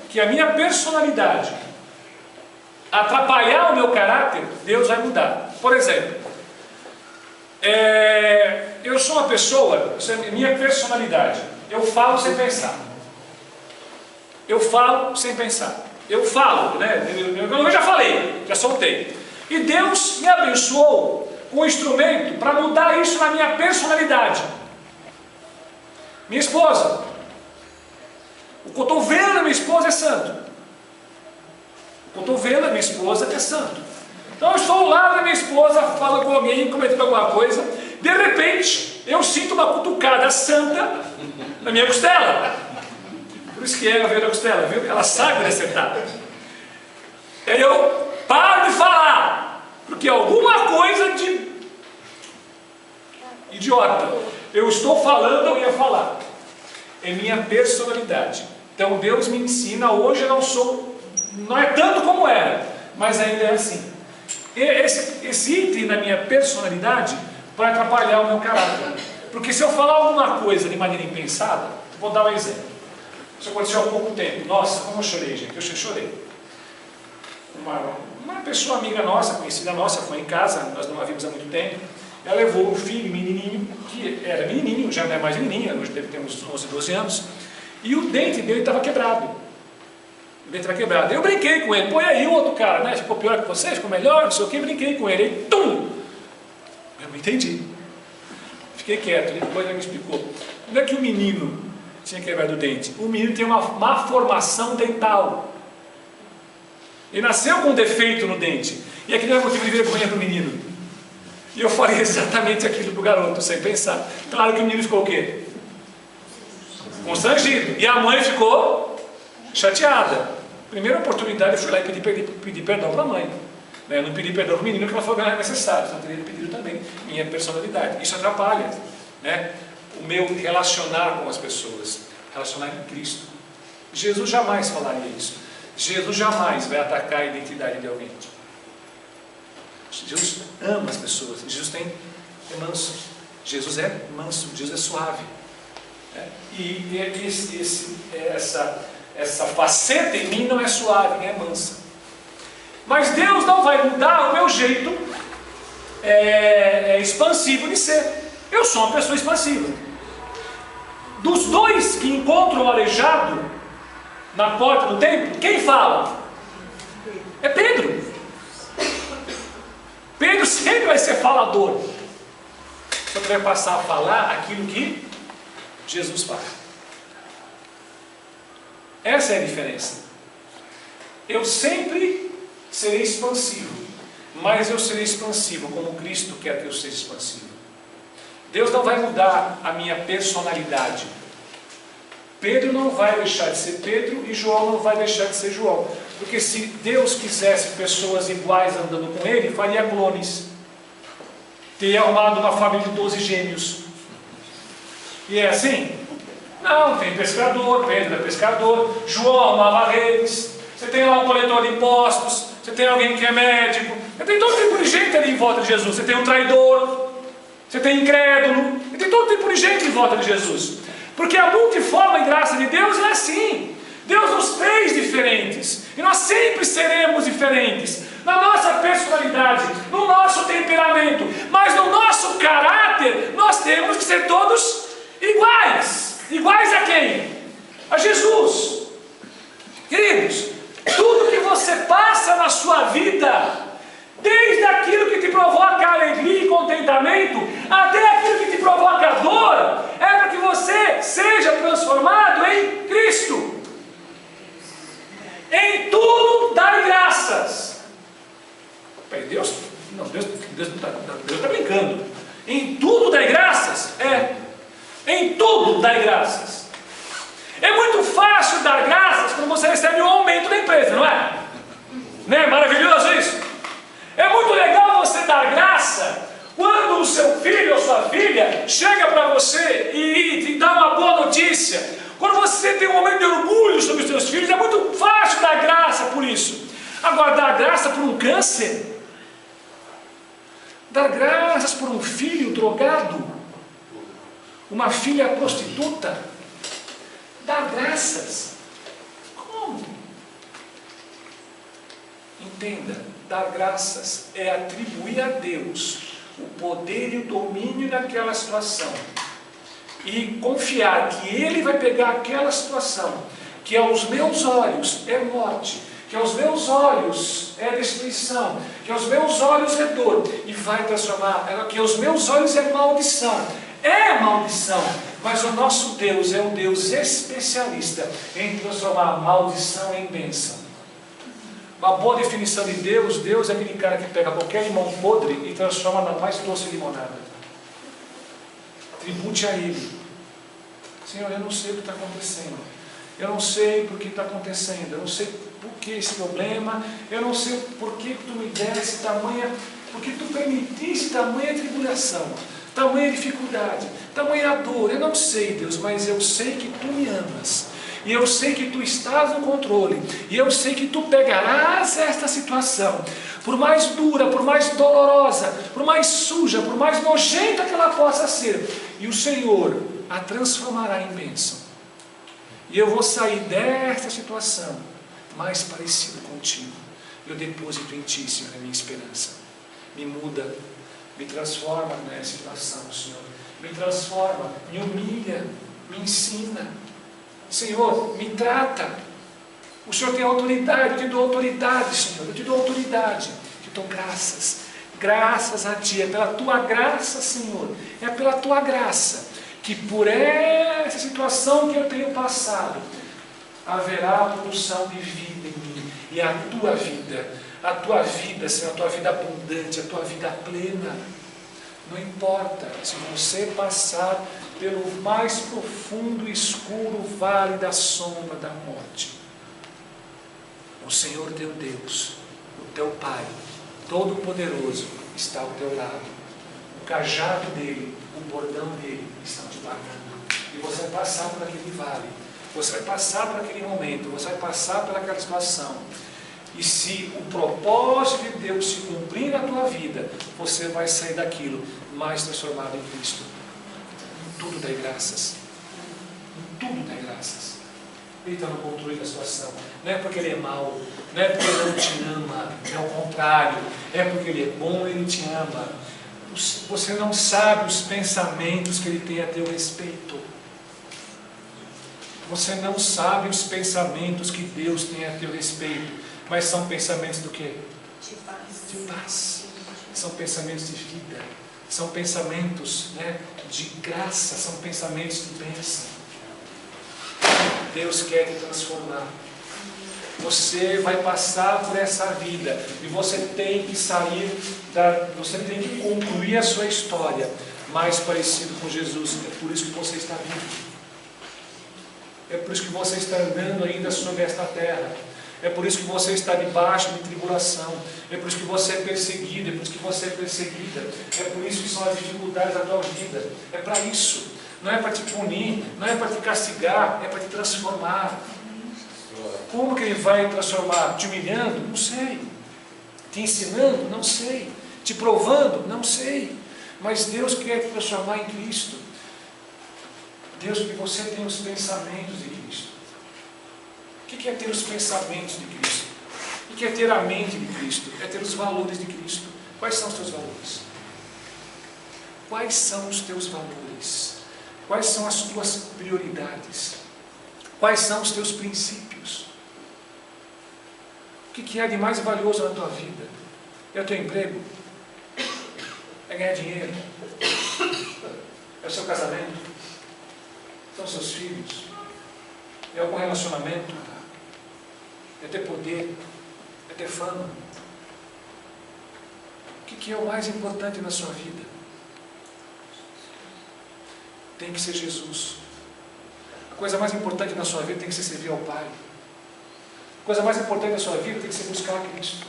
Speaker 3: que a minha personalidade atrapalhar o meu caráter, Deus vai mudar. Por exemplo, eu sou uma pessoa, minha personalidade, eu falo sem pensar. Eu falo sem pensar. Eu falo, né? Eu já falei, já soltei. E Deus me abençoou com um instrumento para mudar isso na minha personalidade. Minha esposa. O cotovelo da minha esposa é santo. O cotovelo da minha esposa é santo. Então eu estou lá, minha esposa fala com alguém, comentando alguma coisa. De repente, eu sinto uma cutucada santa na minha costela. Por isso que ela veio na costela, viu? Ela sabe onde acertar. Aí eu paro de falar, porque alguma coisa de idiota eu estou falando, eu ia falar. É minha personalidade. Então Deus me ensina, hoje eu não é tanto como era, mas ainda é assim. Esse item na minha personalidade vai atrapalhar o meu caráter. Porque se eu falar alguma coisa de maneira impensada, vou dar um exemplo. Isso aconteceu há pouco tempo. Nossa, como eu chorei, gente. Eu chorei. Uma pessoa amiga nossa, conhecida nossa, foi em casa, nós não a vimos há muito tempo. Ela levou o filho, menininho, que era menininho, já não é mais menininho, hoje deve ter uns 11, 12 anos, e o dente dele estava quebrado. O dente estava quebrado. Eu brinquei com ele. Pô, e aí o outro cara, né? Ficou pior que você, ficou melhor, não sei o que, brinquei com ele. Aí, tum! Eu não entendi. Fiquei quieto, depois ele me explicou. Não é que o menino tinha quebrado o dente. O menino tem uma má formação dental. Ele nasceu com um defeito no dente. E aquilo era motivo de vergonha para o menino. E eu falei exatamente aquilo para o garoto, sem pensar. Claro que o menino ficou o quê? Constrangido. E a mãe ficou chateada. Primeira oportunidade eu fui lá e pedi perdão para a mãe. Eu não pedi perdão para o menino, que ela falou que não era necessário. Então eu teria pedido também minha personalidade. Isso atrapalha, né, o meu relacionar com as pessoas. Relacionar com Cristo. Jesus jamais falaria isso. Jesus jamais vai atacar a identidade de alguém. Jesus ama as pessoas. Jesus é manso. Jesus é manso. Jesus é suave. E essa faceta em mim não é suave, nem é mansa. Mas Deus não vai mudar o meu jeito expansivo de ser. Eu sou uma pessoa expansiva. Dos dois que encontram o aleijado na porta do templo, quem fala? É Pedro. Pedro sempre vai ser falador. Só que vai passar a falar aquilo que Jesus fala. Essa é a diferença. eu sempre serei expansivo, mas eu serei expansivo como Cristo quer que eu seja expansivo. Deus não vai mudar a minha personalidade. Pedro não vai deixar de ser Pedro e João não vai deixar de ser João. Porque se Deus quisesse pessoas iguais andando com ele, faria clones. Teria arrumado uma família de 12 gêmeos. E é assim? Não, tem pescador, Pedro é pescador, João arrumava redes, você tem lá um coletor de impostos, você tem alguém que é médico, você tem todo tipo de gente ali em volta de Jesus, você tem um traidor, você tem incrédulo, você tem todo tipo de gente em volta de Jesus. Porque a multiforme graça de Deus é assim. Deus nos fez diferentes, e nós sempre seremos diferentes, na nossa personalidade, no nosso temperamento, mas no nosso caráter, nós temos que ser todos iguais. Iguais a quem? A Jesus. Queridos, tudo que você passa na sua vida, desde aquilo que te provoca alegria e contentamento, até aquilo que te provoca dor, é para que você seja transformado em Cristo. Em tudo dai graças. Deus está brincando. Em tudo dai graças? Em tudo dai graças. É muito fácil dar graças quando você recebe um aumento da empresa, não é? Não é maravilhoso isso? É muito legal você dar graça quando o seu filho ou sua filha chega para você e te dá uma boa notícia. Quando você tem um momento de orgulho sobre os seus filhos, é muito fácil dar graça por isso. Agora, dar graça por um câncer, dar graças por um filho drogado, uma filha prostituta, dar graças. Como? Entenda, dar graças é atribuir a Deus o poder e o domínio daquela situação e confiar que Ele vai pegar aquela situação que aos meus olhos é morte, que aos meus olhos é destruição, que aos meus olhos é dor, e vai transformar, que aos meus olhos é maldição. É maldição, mas o nosso Deus é um Deus especialista em transformar a maldição em bênção. Uma boa definição de Deus: Deus é aquele cara que pega qualquer limão podre e transforma na mais doce limonada. Tribute a Ele. Senhor, eu não sei o que está acontecendo, eu não sei por que está acontecendo, eu não sei por que esse problema, eu não sei por que tu me desse tamanha, por que tu permitisse tamanha tribulação, tamanha dificuldade, tamanha dor. Eu não sei, Deus, mas eu sei que tu me amas, e eu sei que tu estás no controle, e eu sei que tu pegarás esta situação, por mais dura, por mais dolorosa, por mais suja, por mais nojenta que ela possa ser, e o Senhor a transformará em bênção, e eu vou sair desta situação mais parecido contigo. Eu deposito em ti, Senhor, a minha esperança. Me muda, me transforma nessa situação, Senhor, me transforma, me humilha, me ensina, Senhor, me trata. O Senhor tem autoridade, eu te dou autoridade, Senhor, eu te dou autoridade, te dou graças, graças a ti. É pela tua graça, Senhor, é pela tua graça que por essa situação que eu tenho passado, haverá produção de vida em mim, e a tua vida, Senhor, a tua vida abundante, a tua vida plena. Não importa se você passar pelo mais profundo e escuro vale da sombra da morte, o Senhor teu Deus, o teu Pai Todo-Poderoso, está ao teu lado. O cajado dele, o bordão dele estão te guardando. E você vai passar por aquele vale, você vai passar por aquele momento, você vai passar por aquela situação. E se o propósito de Deus se cumprir na tua vida, você vai sair daquilo mais transformado em Cristo. Em tudo dai graças. Em tudo dai graças. Ele está no controle da situação. Não é porque Ele é mau, não é porque Ele não te ama, é o contrário. É porque Ele é bom e Ele te ama. Você não sabe os pensamentos que Ele tem a teu respeito. Você não sabe os pensamentos que Deus tem a teu respeito. Mas são pensamentos do quê?
Speaker 4: De paz.
Speaker 3: De paz. São pensamentos de vida. São pensamentos, de graça. São pensamentos de bênção. Deus quer te transformar. você vai passar por essa vida e você tem que você tem que concluir a sua história mais parecido com Jesus. É por isso que você está vivo. É por isso que você está andando ainda sobre esta terra. É por isso que você está debaixo de tribulação. É por isso que você é perseguido. É por isso que você é perseguida. É por isso que são as dificuldades da tua vida. É para isso. Não é para te punir, não é para te castigar, é para te transformar. Como que Ele vai transformar? Te humilhando? Não sei. Te ensinando? Não sei. Te provando? Não sei. Mas Deus quer te transformar em Cristo. Deus, que você tenha os pensamentos de Cristo. O que é ter os pensamentos de Cristo? O que é ter a mente de Cristo? É ter os valores de Cristo. Quais são os teus valores? Quais são os teus valores? Quais são as tuas prioridades? Quais são os teus princípios? O que é de mais valioso na tua vida? É o teu emprego? É ganhar dinheiro? É o seu casamento? São os seus filhos? É algum relacionamento? É ter poder? É ter fama? O que é o mais importante na sua vida? Tem que ser Jesus. A coisa mais importante na sua vida tem que ser servir ao Pai. A coisa mais importante na sua vida tem que ser buscar a Cristo.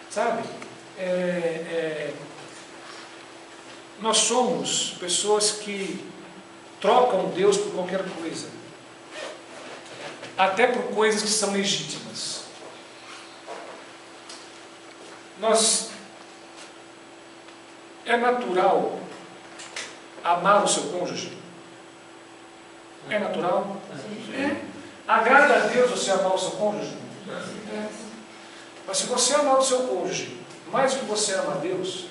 Speaker 3: Sabe? Nós somos pessoas que trocam Deus por qualquer coisa. Até por coisas que são legítimas. É natural amar o seu cônjuge? É natural? É. Agrada a Deus você amar o seu cônjuge? É. Mas se você amar o seu cônjuge mais do que você ama a Deus,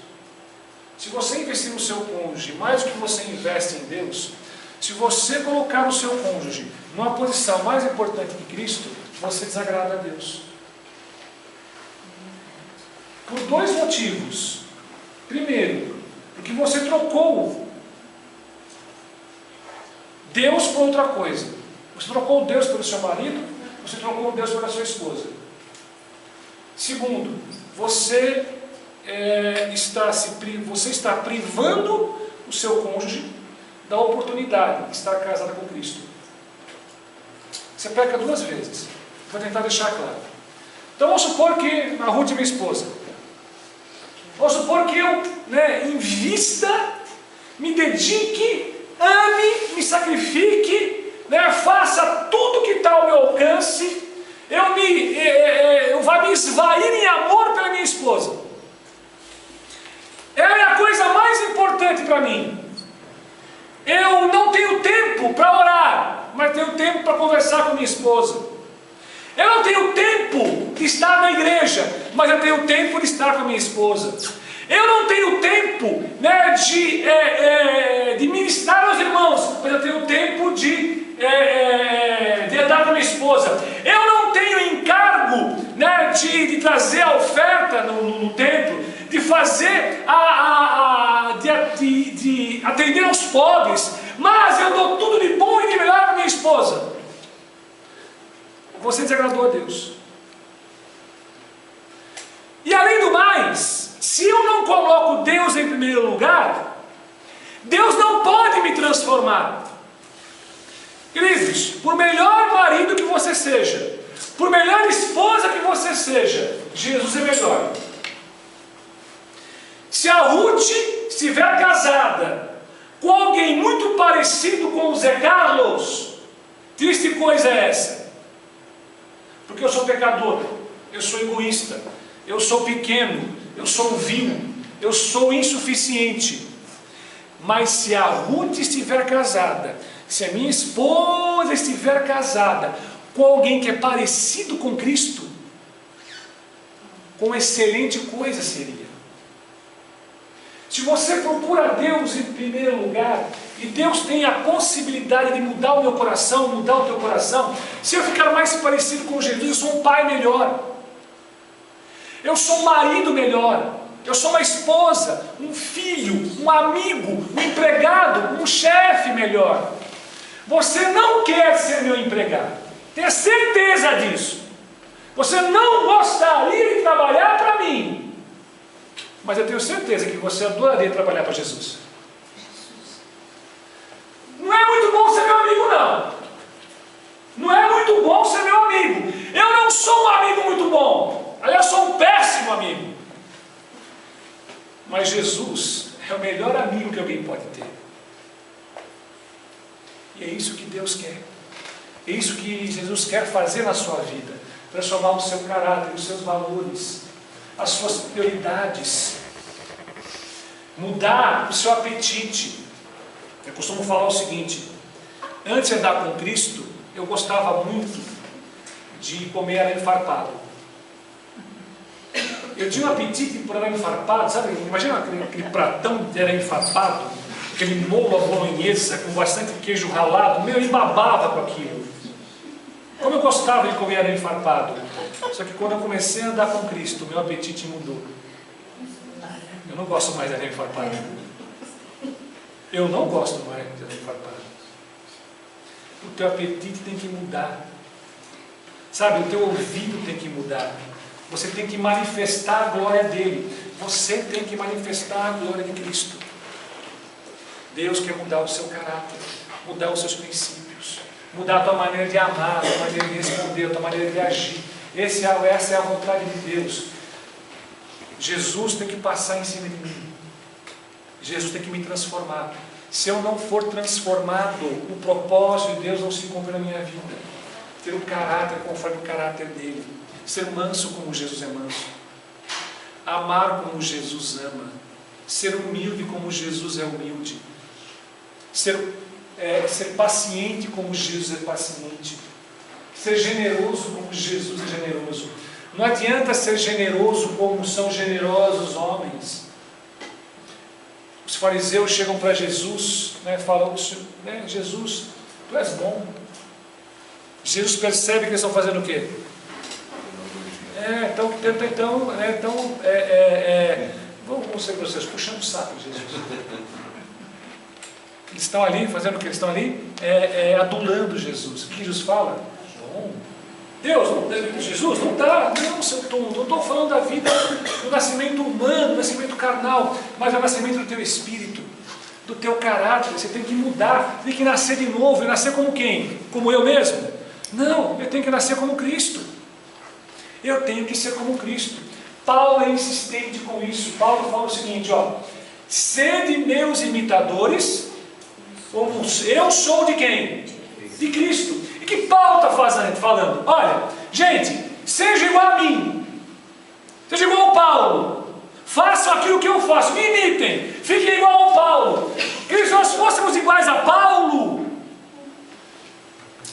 Speaker 3: se você investir no seu cônjuge mais do que você investe em Deus, se você colocar o seu cônjuge numa posição mais importante que Cristo, você desagrada a Deus. Por dois motivos. Primeiro, porque você trocou Deus por outra coisa. Você trocou Deus pelo seu marido, você trocou Deus pela sua esposa. Segundo, você está privando o seu cônjuge da oportunidade de estar casado com Cristo. Você peca duas vezes. Vou tentar deixar claro. Então vamos supor que a Ruth é minha esposa. Vamos supor que eu invista, me dedique, ame, me sacrifique, faça tudo que está ao meu alcance, eu vá me esvair em amor pela minha esposa. Ela é a coisa mais importante para mim. Eu não tenho tempo para orar, mas tenho tempo para conversar com minha esposa. Eu não tenho tempo de estar na igreja, mas eu tenho tempo de estar com a minha esposa. Eu não tenho tempo de ministrar aos irmãos, mas eu tenho tempo de andar com a minha esposa. Eu não tenho encargo de trazer a oferta no templo, de fazer de atender aos pobres, mas eu dou tudo de bom e de melhor para minha esposa. Você desagradou a Deus. E além do mais, se eu não coloco Deus em primeiro lugar, Deus não pode me transformar. Queridos, por melhor marido que você seja, por melhor esposa que você seja, Jesus é melhor. Se a Ruth estiver casada com alguém muito parecido com o Zé Carlos, triste coisa é essa. Porque eu sou pecador, eu sou egoísta, eu sou pequeno, eu sou vil, eu sou insuficiente. Mas se a Ruth estiver casada, se a minha esposa estiver casada com alguém que é parecido com Cristo, com excelente coisa seria. Se você procura Deus em primeiro lugar, e Deus tem a possibilidade de mudar o meu coração, mudar o teu coração, se eu ficar mais parecido com Jesus, eu sou um pai melhor, eu sou um marido melhor, eu sou uma esposa, um filho, um amigo, um empregado, um chefe melhor. Você não quer ser meu empregado, tenha certeza disso. Você não gostaria de trabalhar para mim, mas eu tenho certeza que você adoraria trabalhar para Jesus. Não é muito bom ser meu amigo, não. Não é muito bom ser meu amigo. Eu não sou um amigo muito bom. Aliás, eu sou um péssimo amigo. Mas Jesus é o melhor amigo que alguém pode ter. E é isso que Deus quer. É isso que Jesus quer fazer na sua vida. Transformar o seu caráter, os seus valores, as suas prioridades. Mudar o seu apetite. Eu costumo falar o seguinte: antes de andar com Cristo, eu gostava muito de comer arame farpado. Eu tinha um apetite por arame farpado, sabe? Imagina aquele pratão de arame farpado, aquele molho à bolonhesa com bastante queijo ralado, meu, eu babava com aquilo. Como eu gostava de comer arame farpado. Só que quando eu comecei a andar com Cristo, meu apetite mudou. Eu não gosto mais de arame farpado. Eu não gosto mais de arame farpado. O teu apetite tem que mudar. Sabe, o teu ouvido tem que mudar. Você tem que manifestar a glória dele. Você tem que manifestar a glória de Cristo. Deus quer mudar o seu caráter, mudar os seus princípios, mudar a tua maneira de amar, a tua maneira de responder, a tua maneira de agir. Essa é a vontade de Deus. Jesus tem que passar em cima de mim. Jesus tem que me transformar. Se eu não for transformado, o propósito de Deus não se cumpre na minha vida. Ter um caráter conforme o caráter dele. Ser manso como Jesus é manso. Amar como Jesus ama. Ser humilde como Jesus é humilde. Ser paciente como Jesus é paciente. Ser generoso como Jesus é generoso. Não adianta ser generoso como são generosos os homens. Os fariseus chegam para Jesus, falam: Jesus, tu és bom. Jesus percebe que eles estão fazendo o quê? Vamos ser vocês, puxando o saco de Jesus. Eles estão ali, fazendo o que? Eles estão ali adulando Jesus. O que Jesus fala? Bom, Deus, Jesus, não dá, não, seu tonto, não estou falando da vida, do nascimento humano, do nascimento carnal, mas do nascimento do teu espírito, do teu caráter. Você tem que mudar, tem que nascer de novo. E nascer como quem? Como eu mesmo? Não, eu tenho que nascer como Cristo. Eu tenho que ser como Cristo. Paulo é insistente com isso. Paulo fala o seguinte, sede meus imitadores, como eu sou de quem? De Cristo. E que Paulo está falando? Olha, gente, seja igual a mim, seja igual ao Paulo, façam aquilo que eu faço, me imitem, fiquem igual ao Paulo. E se nós fôssemos iguais a Paulo,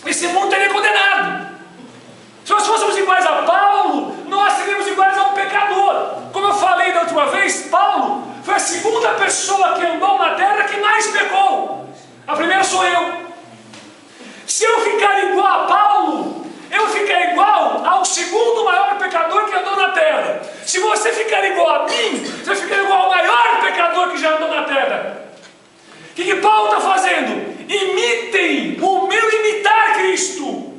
Speaker 3: esse mundo teria condenado. Se nós fôssemos iguais a Paulo, nós seríamos iguais a um pecador. Como eu falei da última vez, Paulo foi a segunda pessoa que andou na terra que mais pecou. A primeira sou eu. Se eu ficar igual a Paulo, eu ficar igual ao segundo maior pecador que andou na terra. Se você ficar igual a mim, você ficar igual ao maior pecador que já andou na terra. O que Paulo está fazendo? Imitem o meu imitar Cristo.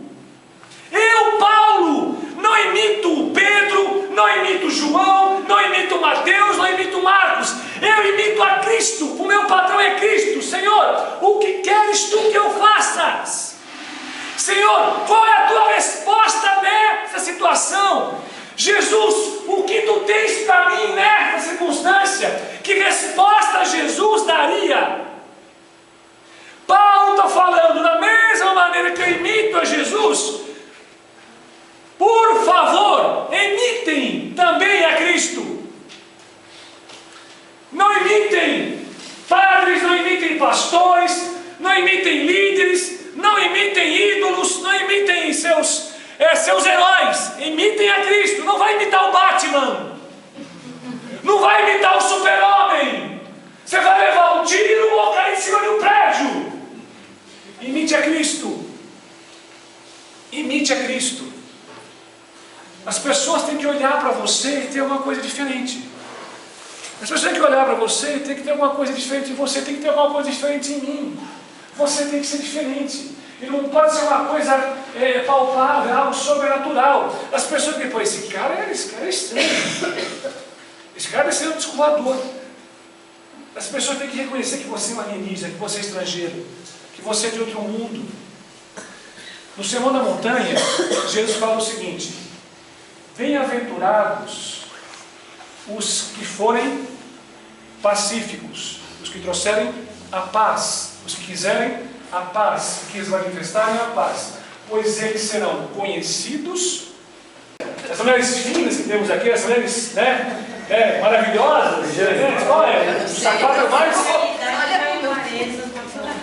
Speaker 3: Eu, Paulo, não imito Pedro, não imito João, não imito Mateus, não imito Marcos. Eu imito a Cristo. O meu patrão é Cristo. Senhor, o que queres tu que eu faça? Senhor, qual é a tua resposta nessa situação? Jesus, o que tu tens para mim nessa circunstância? Que resposta Jesus daria? Paulo está falando da mesma maneira que eu imito a Jesus. Por favor, imitem também a Cristo. Não imitem padres, não imitem pastores, não imitem líderes, não imitem ídolos, não imitem seus heróis. Imitem a Cristo. Não vai imitar o Batman, não vai imitar o super-homem. Você vai levar um tiro ou cair em cima de um prédio. Imite a Cristo. Imite a Cristo. As pessoas têm que olhar para você e ter alguma coisa diferente. As pessoas têm que olhar para você e ter que ter alguma coisa diferente em você. Tem que ter alguma coisa diferente em mim. Você tem que ser diferente. E não pode ser uma coisa palpável, algo sobrenatural. As pessoas que, pô, esse cara é estranho. Esse cara deve ser um descolador. As pessoas têm que reconhecer que você é um alienígena, que você é estrangeiro, que você é de outro mundo. No Sermão da Montanha, Jesus fala o seguinte: bem-aventurados os que forem pacíficos, os que trouxerem a paz, os que quiserem a paz, que eles manifestarem a paz, pois eles serão conhecidos. As mulheres finas que temos aqui, as mulheres, né, maravilhosas, olha, o sapato mais,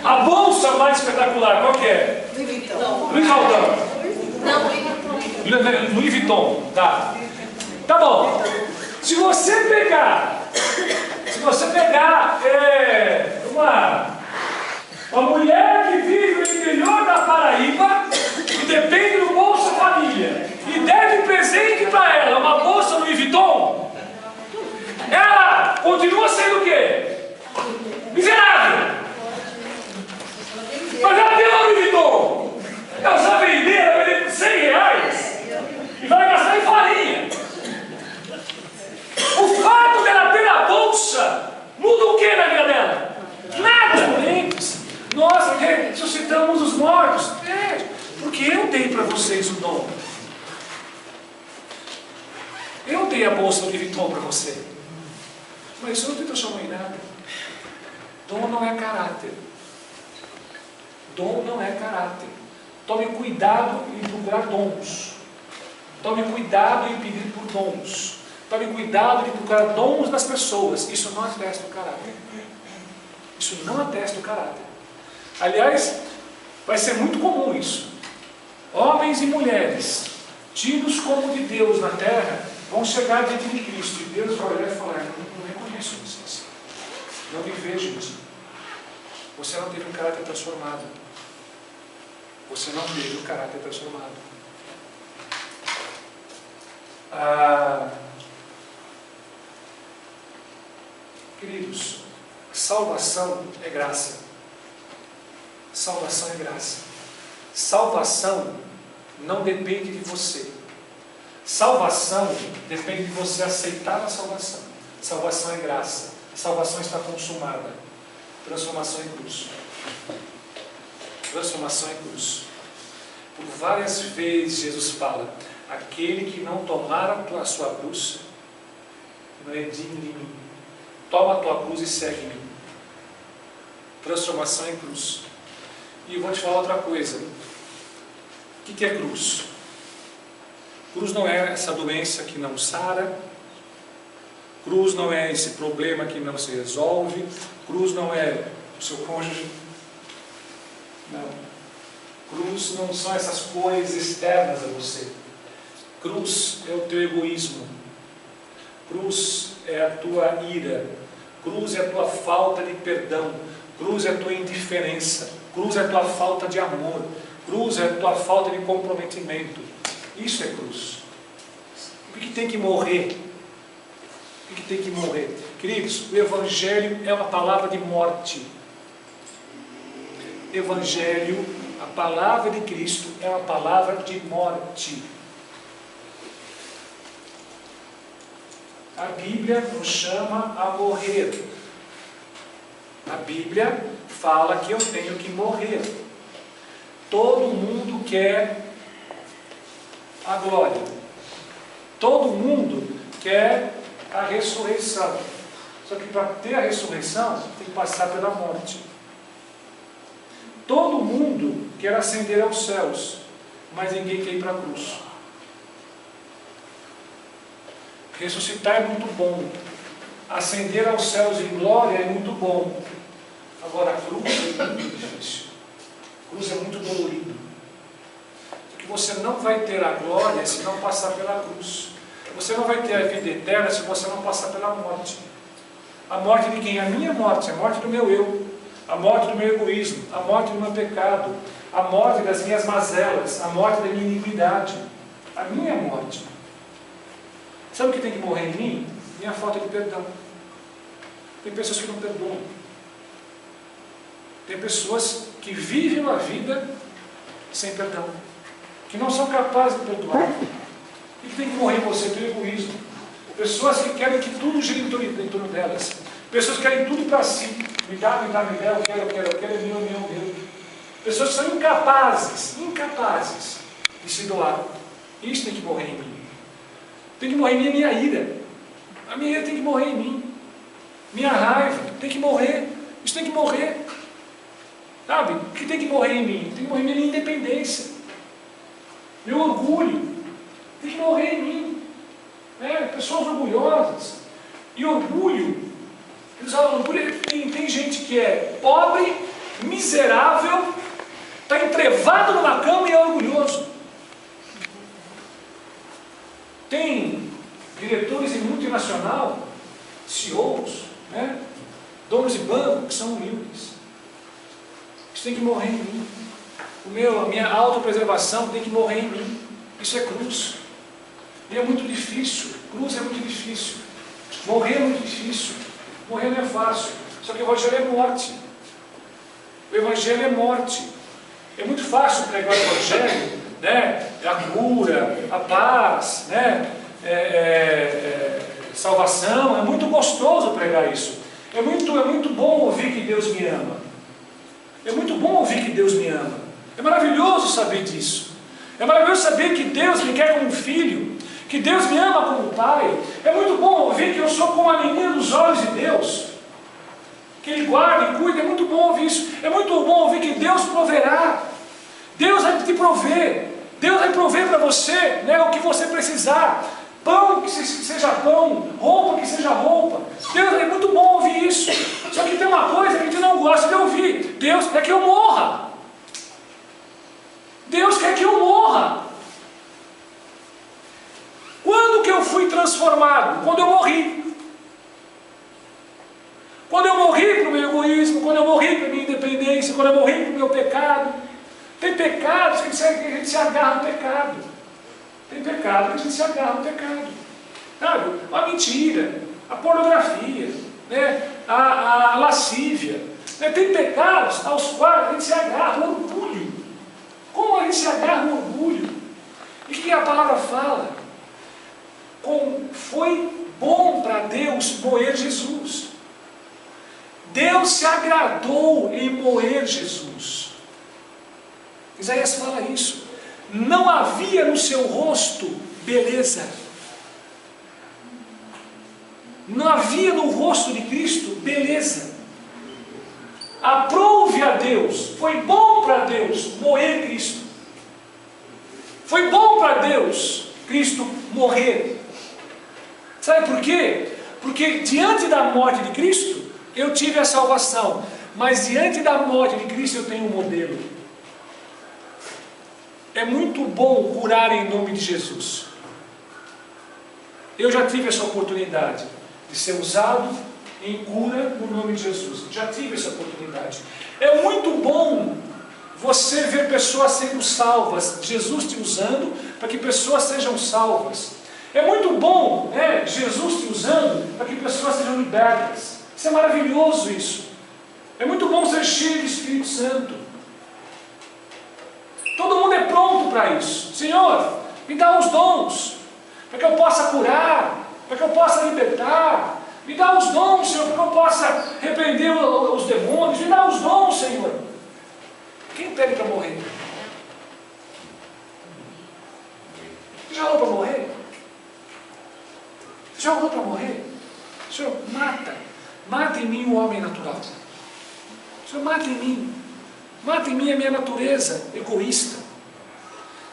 Speaker 3: a bolsa mais espetacular, qual que é? Louis Vuitton. Louis Vuitton, tá. Tá bom. Se você pegar uma mulher que vive no interior da Paraíba e depende do Bolsa Família e der de presente para ela uma bolsa Louis Vuitton, ela continua sendo o quê? Miserável. Mas ela tem uma Louis Vuitton. Ela já vender, ela vender por R$100 e vai gastar em farinha. O fato dela ter a bolsa muda o que na vida dela? Nada! Nós ressuscitamos os mortos. Porque eu dei para vocês o dom. Eu dei a bolsa Louis Vuitton para você. Mas isso não te transformou em nada. Dom não é caráter. Dom não é caráter. Tome cuidado em procurar dons. Tome cuidado em pedir por dons. Tome cuidado de procurar dons das pessoas. Isso não atesta o caráter. Isso não atesta o caráter. Aliás, vai ser muito comum isso. Homens e mulheres, tidos como de Deus na terra, vão chegar diante de Cristo. E Deus vai olhar e falar: não reconheço vocês. Não me vejo em ti. Você não teve um caráter transformado. Você não teve um caráter transformado. Queridos, salvação é graça. Salvação é graça. Salvação não depende de você. Salvação depende de você aceitar a salvação. Salvação é graça. A salvação está consumada. Transformação em cruz. Transformação em cruz. Por várias vezes Jesus fala: aquele que não tomar a sua cruz não é digno de mim. Toma a tua cruz e segue-me. Transformação em cruz. E eu vou te falar outra coisa. O que é cruz? Cruz não é essa doença que não sara. Cruz não é esse problema que não se resolve. Cruz não é o seu cônjuge. Não. Cruz não são essas coisas externas a você. Cruz é o teu egoísmo. Cruz é a tua ira. Cruz é a tua falta de perdão. Cruz é a tua indiferença. Cruz é a tua falta de amor. Cruz é a tua falta de comprometimento. Isso é cruz. O que tem que morrer? O que tem que morrer? Queridos, o Evangelho é uma palavra de morte. Evangelho, a palavra de Cristo, é uma palavra de morte. A Bíblia nos chama a morrer. A Bíblia fala que eu tenho que morrer. Todo mundo quer a glória. Todo mundo quer a ressurreição. Só que para ter a ressurreição, tem que passar pela morte. Todo mundo quer ascender aos céus, mas ninguém quer ir para a cruz. Ressuscitar é muito bom. Ascender aos céus em glória é muito bom. Agora a cruz é muito difícil. A cruz é muito dolorido. Porque você não vai ter a glória se não passar pela cruz. Você não vai ter a vida eterna se você não passar pela morte. A morte de quem? A minha morte, a morte do meu eu. A morte do meu egoísmo, a morte do meu pecado, a morte das minhas mazelas, a morte da minha iniquidade. A minha morte. Sabe o que tem que morrer em mim? Minha falta de perdão. Tem pessoas que não perdoam. Tem pessoas que vivem uma vida sem perdão, que não são capazes de perdoar. E que tem que morrer em você pelo egoísmo. Pessoas que querem que tudo gire em torno delas. Pessoas que querem tudo para si. Me dá, eu quero, é meu. Pessoas que são incapazes de se doar. Isso tem que morrer em mim. Tem que morrer em mim a minha ira. A minha ira tem que morrer em mim. Minha raiva tem que morrer. Isso tem que morrer. Sabe? O que tem que morrer em mim? Tem que morrer em minha independência. Meu orgulho tem que morrer em mim. Pessoas orgulhosas. E orgulho, tem gente que é pobre, miserável, está entrevado numa cama e é orgulhoso. Tem diretores em multinacional, CEOs, donos de banco, que são humildes. Isso tem que morrer em mim. A minha autopreservação tem que morrer em mim. Isso é cruz. E é muito difícil. Cruz é muito difícil. Morrer é muito difícil. Morrer não é fácil. Só que o Evangelho é morte. O Evangelho é morte. É muito fácil pregar o Evangelho, a cura, a paz, salvação. É muito gostoso pregar isso. É muito bom ouvir que Deus me ama. É muito bom ouvir que Deus me ama. É maravilhoso saber disso. É maravilhoso saber que Deus me quer como filho, que Deus me ama como pai. É muito bom ouvir que eu sou como a menina dos olhos de Deus, que Ele guarda e cuida. É muito bom ouvir isso. É muito bom ouvir que Deus proverá. Deus vai te prover. Deus vai prover para você o que você precisar. Pão que seja pão, roupa que seja roupa. Deus, é muito bom ouvir isso. Só que tem uma coisa que a gente não gosta de ouvir. Deus quer que eu morra. Deus quer que eu morra. Quando que eu fui transformado? Quando eu morri. Quando eu morri para o meu egoísmo, quando eu morri para a minha independência, quando eu morri para o meu pecado. Tem pecados que a gente se agarra no pecado. Tem pecado que a gente se agarra no pecado. Sabe? A mentira, a pornografia, a lascívia. Tem pecados aos quais a gente se agarra, o orgulho. Como a gente se agarra no orgulho? E o que a palavra fala? Foi bom para Deus moer Jesus. Deus se agradou em moer Jesus. Isaías fala isso. Não havia no seu rosto beleza. Não havia no rosto de Cristo beleza. Aprove a Deus. Foi bom para Deus moer Cristo. Foi bom para Deus Cristo morrer. Sabe por quê? Porque diante da morte de Cristo eu tive a salvação. Mas diante da morte de Cristo eu tenho um modelo. É muito bom curar em nome de Jesus. Eu já tive essa oportunidade de ser usado em cura no nome de Jesus. Já tive essa oportunidade. É muito bom você ver pessoas sendo salvas, Jesus te usando para que pessoas sejam salvas. É muito bom, Jesus te usando para que pessoas sejam libertas. Isso é maravilhoso isso. É muito bom ser cheio do Espírito Santo. Todo mundo é pronto para isso. Senhor, me dá os dons, para que eu possa curar, para que eu possa libertar. Me dá os dons, Senhor, para que eu possa repreender os demônios. Me dá os dons, Senhor. Quem pede para morrer? Você já orou para morrer? Você já orou para morrer? Senhor, mata. Mata em mim o homem natural. Senhor, mata em mim. Mata em mim a minha natureza egoísta.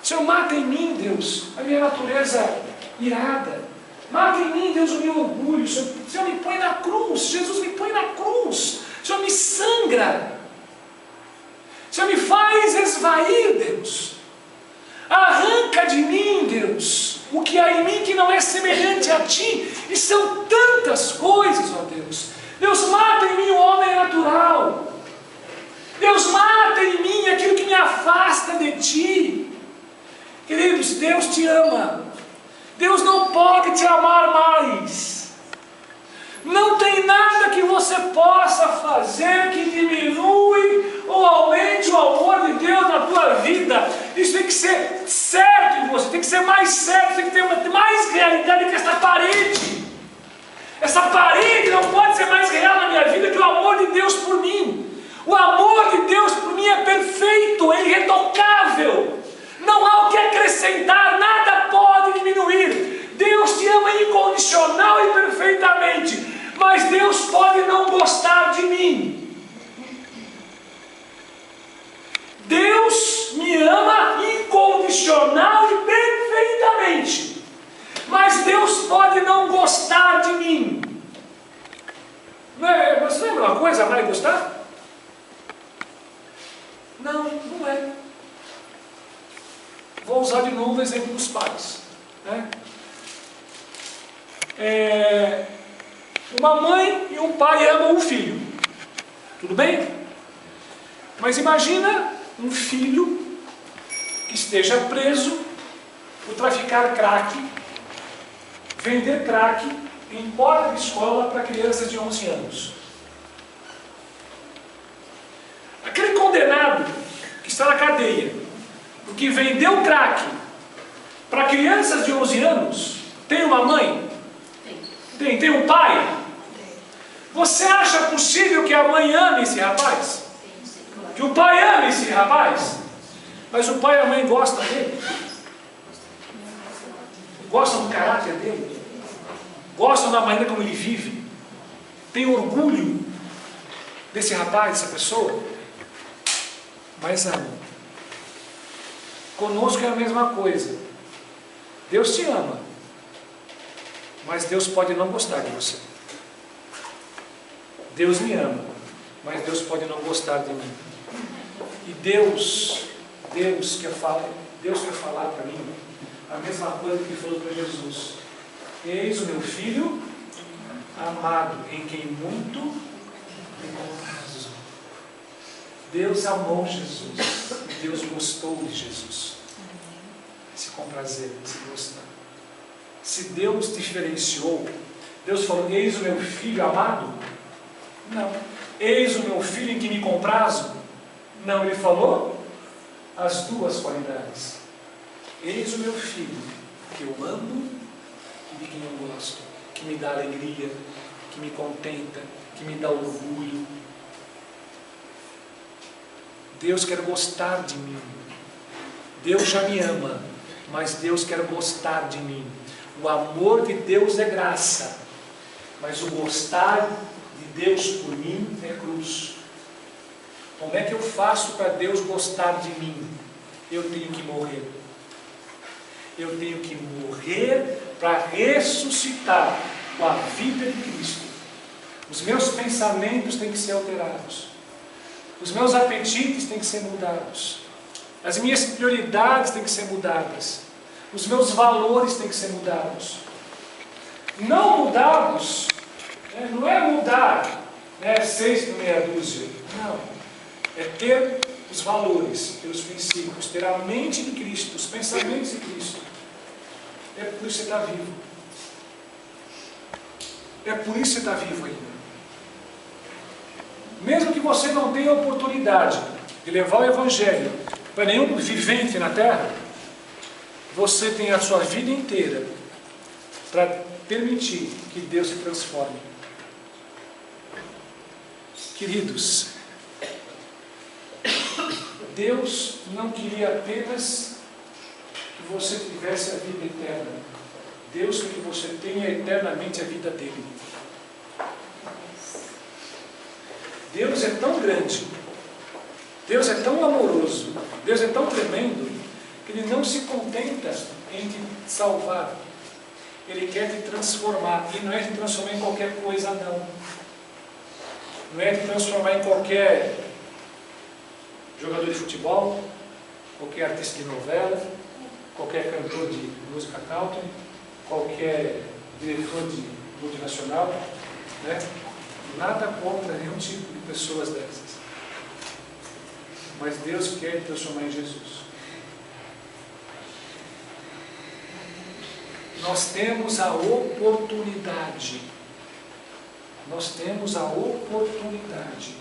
Speaker 3: Senhor, mata em mim, Deus, a minha natureza irada. Mata em mim, Deus, o meu orgulho. Senhor, me põe na cruz. Jesus, me põe na cruz. Senhor, me sangra. Senhor, me faz esvair, Deus. Arranca de mim, Deus, o que há em mim que não é semelhante a Ti. E são tantas coisas, ó Deus. Deus, mata em mim o homem natural. Deus, mata em mim aquilo que me afasta de Ti. Queridos, Deus te ama. Deus não pode te amar mais. Não tem nada que você possa fazer que diminui ou aumente o amor de Deus na tua vida. Isso tem que ser certo em você, tem que ser mais certo, tem que ter mais realidade que essa parede. Essa parede não pode ser mais real na minha vida que o amor de Deus por mim. O amor de Deus por mim é perfeito, é irretocável. Não há o que acrescentar, nada pode diminuir. Deus te ama incondicional e perfeitamente, mas Deus pode não gostar de mim. Deus me ama incondicional e perfeitamente, mas Deus pode não gostar de mim. Você lembra uma coisa, amar e gostar? Não, não é. Vou usar de novo o exemplo dos pais, né? Uma mãe e um pai amam o filho, tudo bem? Mas imagina um filho que esteja preso por traficar crack, vender crack em porta de escola para crianças de 11 anos. Aquele condenado que está na cadeia, porque vendeu crack para crianças de 11 anos, tem uma mãe? Tem um pai? Você acha possível que a mãe ame esse rapaz? Que o pai ame esse rapaz? Mas o pai e a mãe gostam dele? Gostam do caráter dele? Gostam da maneira como ele vive? Tem orgulho desse rapaz, dessa pessoa? Mas amam. Conosco é a mesma coisa. Deus te ama, mas Deus pode não gostar de você. Deus me ama, mas Deus pode não gostar de mim. E Deus quer falar para mim a mesma coisa que falou para Jesus: eis o meu filho amado, em quem muito me comprazo. Deus amou Jesus, e Deus gostou de Jesus. Se comprazer, se gostar. Se Deus diferenciou, Deus falou: eis o meu filho amado? Não. Eis o meu filho em que me comprazo? Não, ele falou as duas qualidades. Eis o meu filho, que eu amo e de quem eu gosto, que me dá alegria, que me contenta, que me dá orgulho. Deus quer gostar de mim. Deus já me ama, mas Deus quer gostar de mim. O amor de Deus é graça, mas o gostar de Deus por mim é cruz. Como é que eu faço para Deus gostar de mim? Eu tenho que morrer. Eu tenho que morrer para ressuscitar com a vida de Cristo. Os meus pensamentos têm que ser alterados. Os meus apetites têm que ser mudados. As minhas prioridades têm que ser mudadas. Os meus valores têm que ser mudados. Não mudados, não é mudar 6 por meia dúzia. Não. É ter os valores, ter os princípios, ter a mente de Cristo, os pensamentos de Cristo. É por isso que você está vivo. É por isso que você está vivo ainda. Mesmo que você não tenha oportunidade de levar o Evangelho para nenhum vivente na terra, você tem a sua vida inteira para permitir que Deus se transforme. Queridos, Deus não queria apenas que você tivesse a vida eterna. Deus quer que você tenha eternamente a vida dele. Deus é tão grande, Deus é tão amoroso, Deus é tão tremendo, que Ele não se contenta em te salvar. Ele quer te transformar. E não é te transformar em qualquer coisa, não. Não é te transformar em qualquer jogador de futebol, qualquer artista de novela, qualquer cantor de música country, qualquer diretor de multinacional, né? Nada contra nenhum tipo de pessoas dessas. Mas Deus quer te transformar em Jesus. Nós temos a oportunidade. Nós temos a oportunidade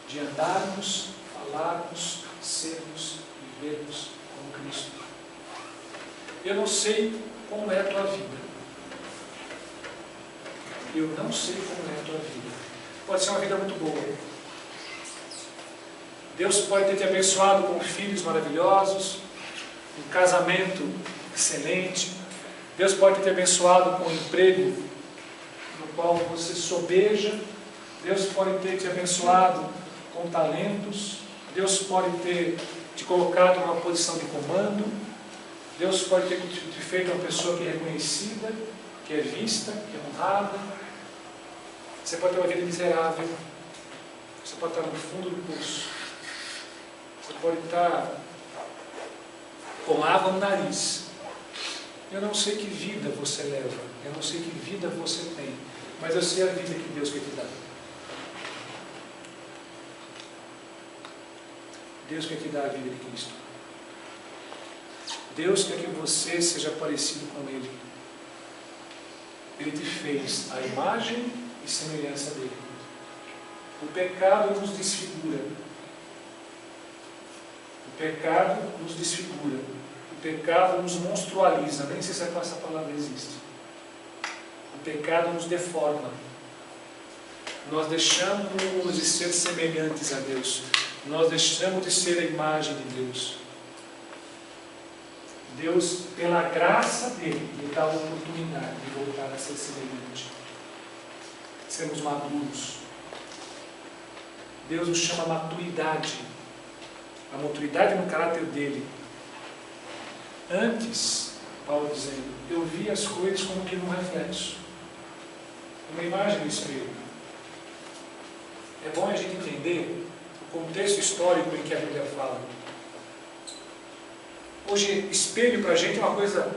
Speaker 3: de andarmos, falarmos, sermos, vivermos com Cristo. Eu não sei como é a tua vida. Eu não sei como é a tua vida. Pode ser uma vida muito boa. Deus pode ter te abençoado com filhos maravilhosos, um casamento excelente. Deus pode ter te abençoado com um emprego no qual você sobeja. Deus pode ter te abençoado com talentos. Deus pode ter te colocado numa posição de comando. Deus pode ter te feito uma pessoa que é reconhecida, que é vista, que é honrada. Você pode ter uma vida miserável. Você pode estar no fundo do poço. Você pode estar com água no nariz. Eu não sei que vida você leva. Eu não sei que vida você tem. Mas eu sei a vida que Deus quer te dar. Deus quer te dar a vida de Cristo. Deus quer que você seja parecido com Ele. Ele te fez a imagem e semelhança dele. O pecado nos desfigura. O pecado nos desfigura. O pecado nos monstrualiza. Nem sei se essa palavra existe. O pecado nos deforma. Nós deixamos de ser semelhantes a Deus. Nós deixamos de ser a imagem de Deus. Deus, pela graça dele, lhe dá a oportunidade de voltar a ser semelhante. Sermos maduros. Deus nos chama a maturidade. A maturidade no caráter dele. Antes, Paulo dizendo, eu vi as coisas como que num reflexo. Uma imagem no espelho. É bom a gente entender o contexto histórico em que a Bíblia fala. Hoje, espelho para a gente é uma coisa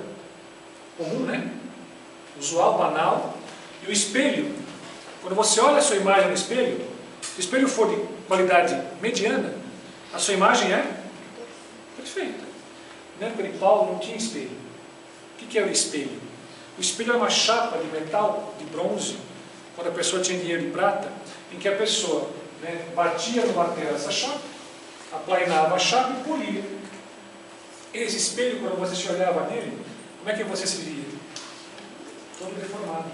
Speaker 3: comum, né? Usual, banal. E o espelho, quando você olha a sua imagem no espelho, se o espelho for de qualidade mediana, a sua imagem é perfeita. Na época de Paulo não tinha espelho. O que é o espelho? O espelho é uma chapa de metal, de bronze, quando a pessoa tinha dinheiro de prata, em que a pessoa batia no martelo essa chapa, aplainava a chapa e polia. Esse espelho, quando você se olhava nele, como é que você se via? Todo deformado,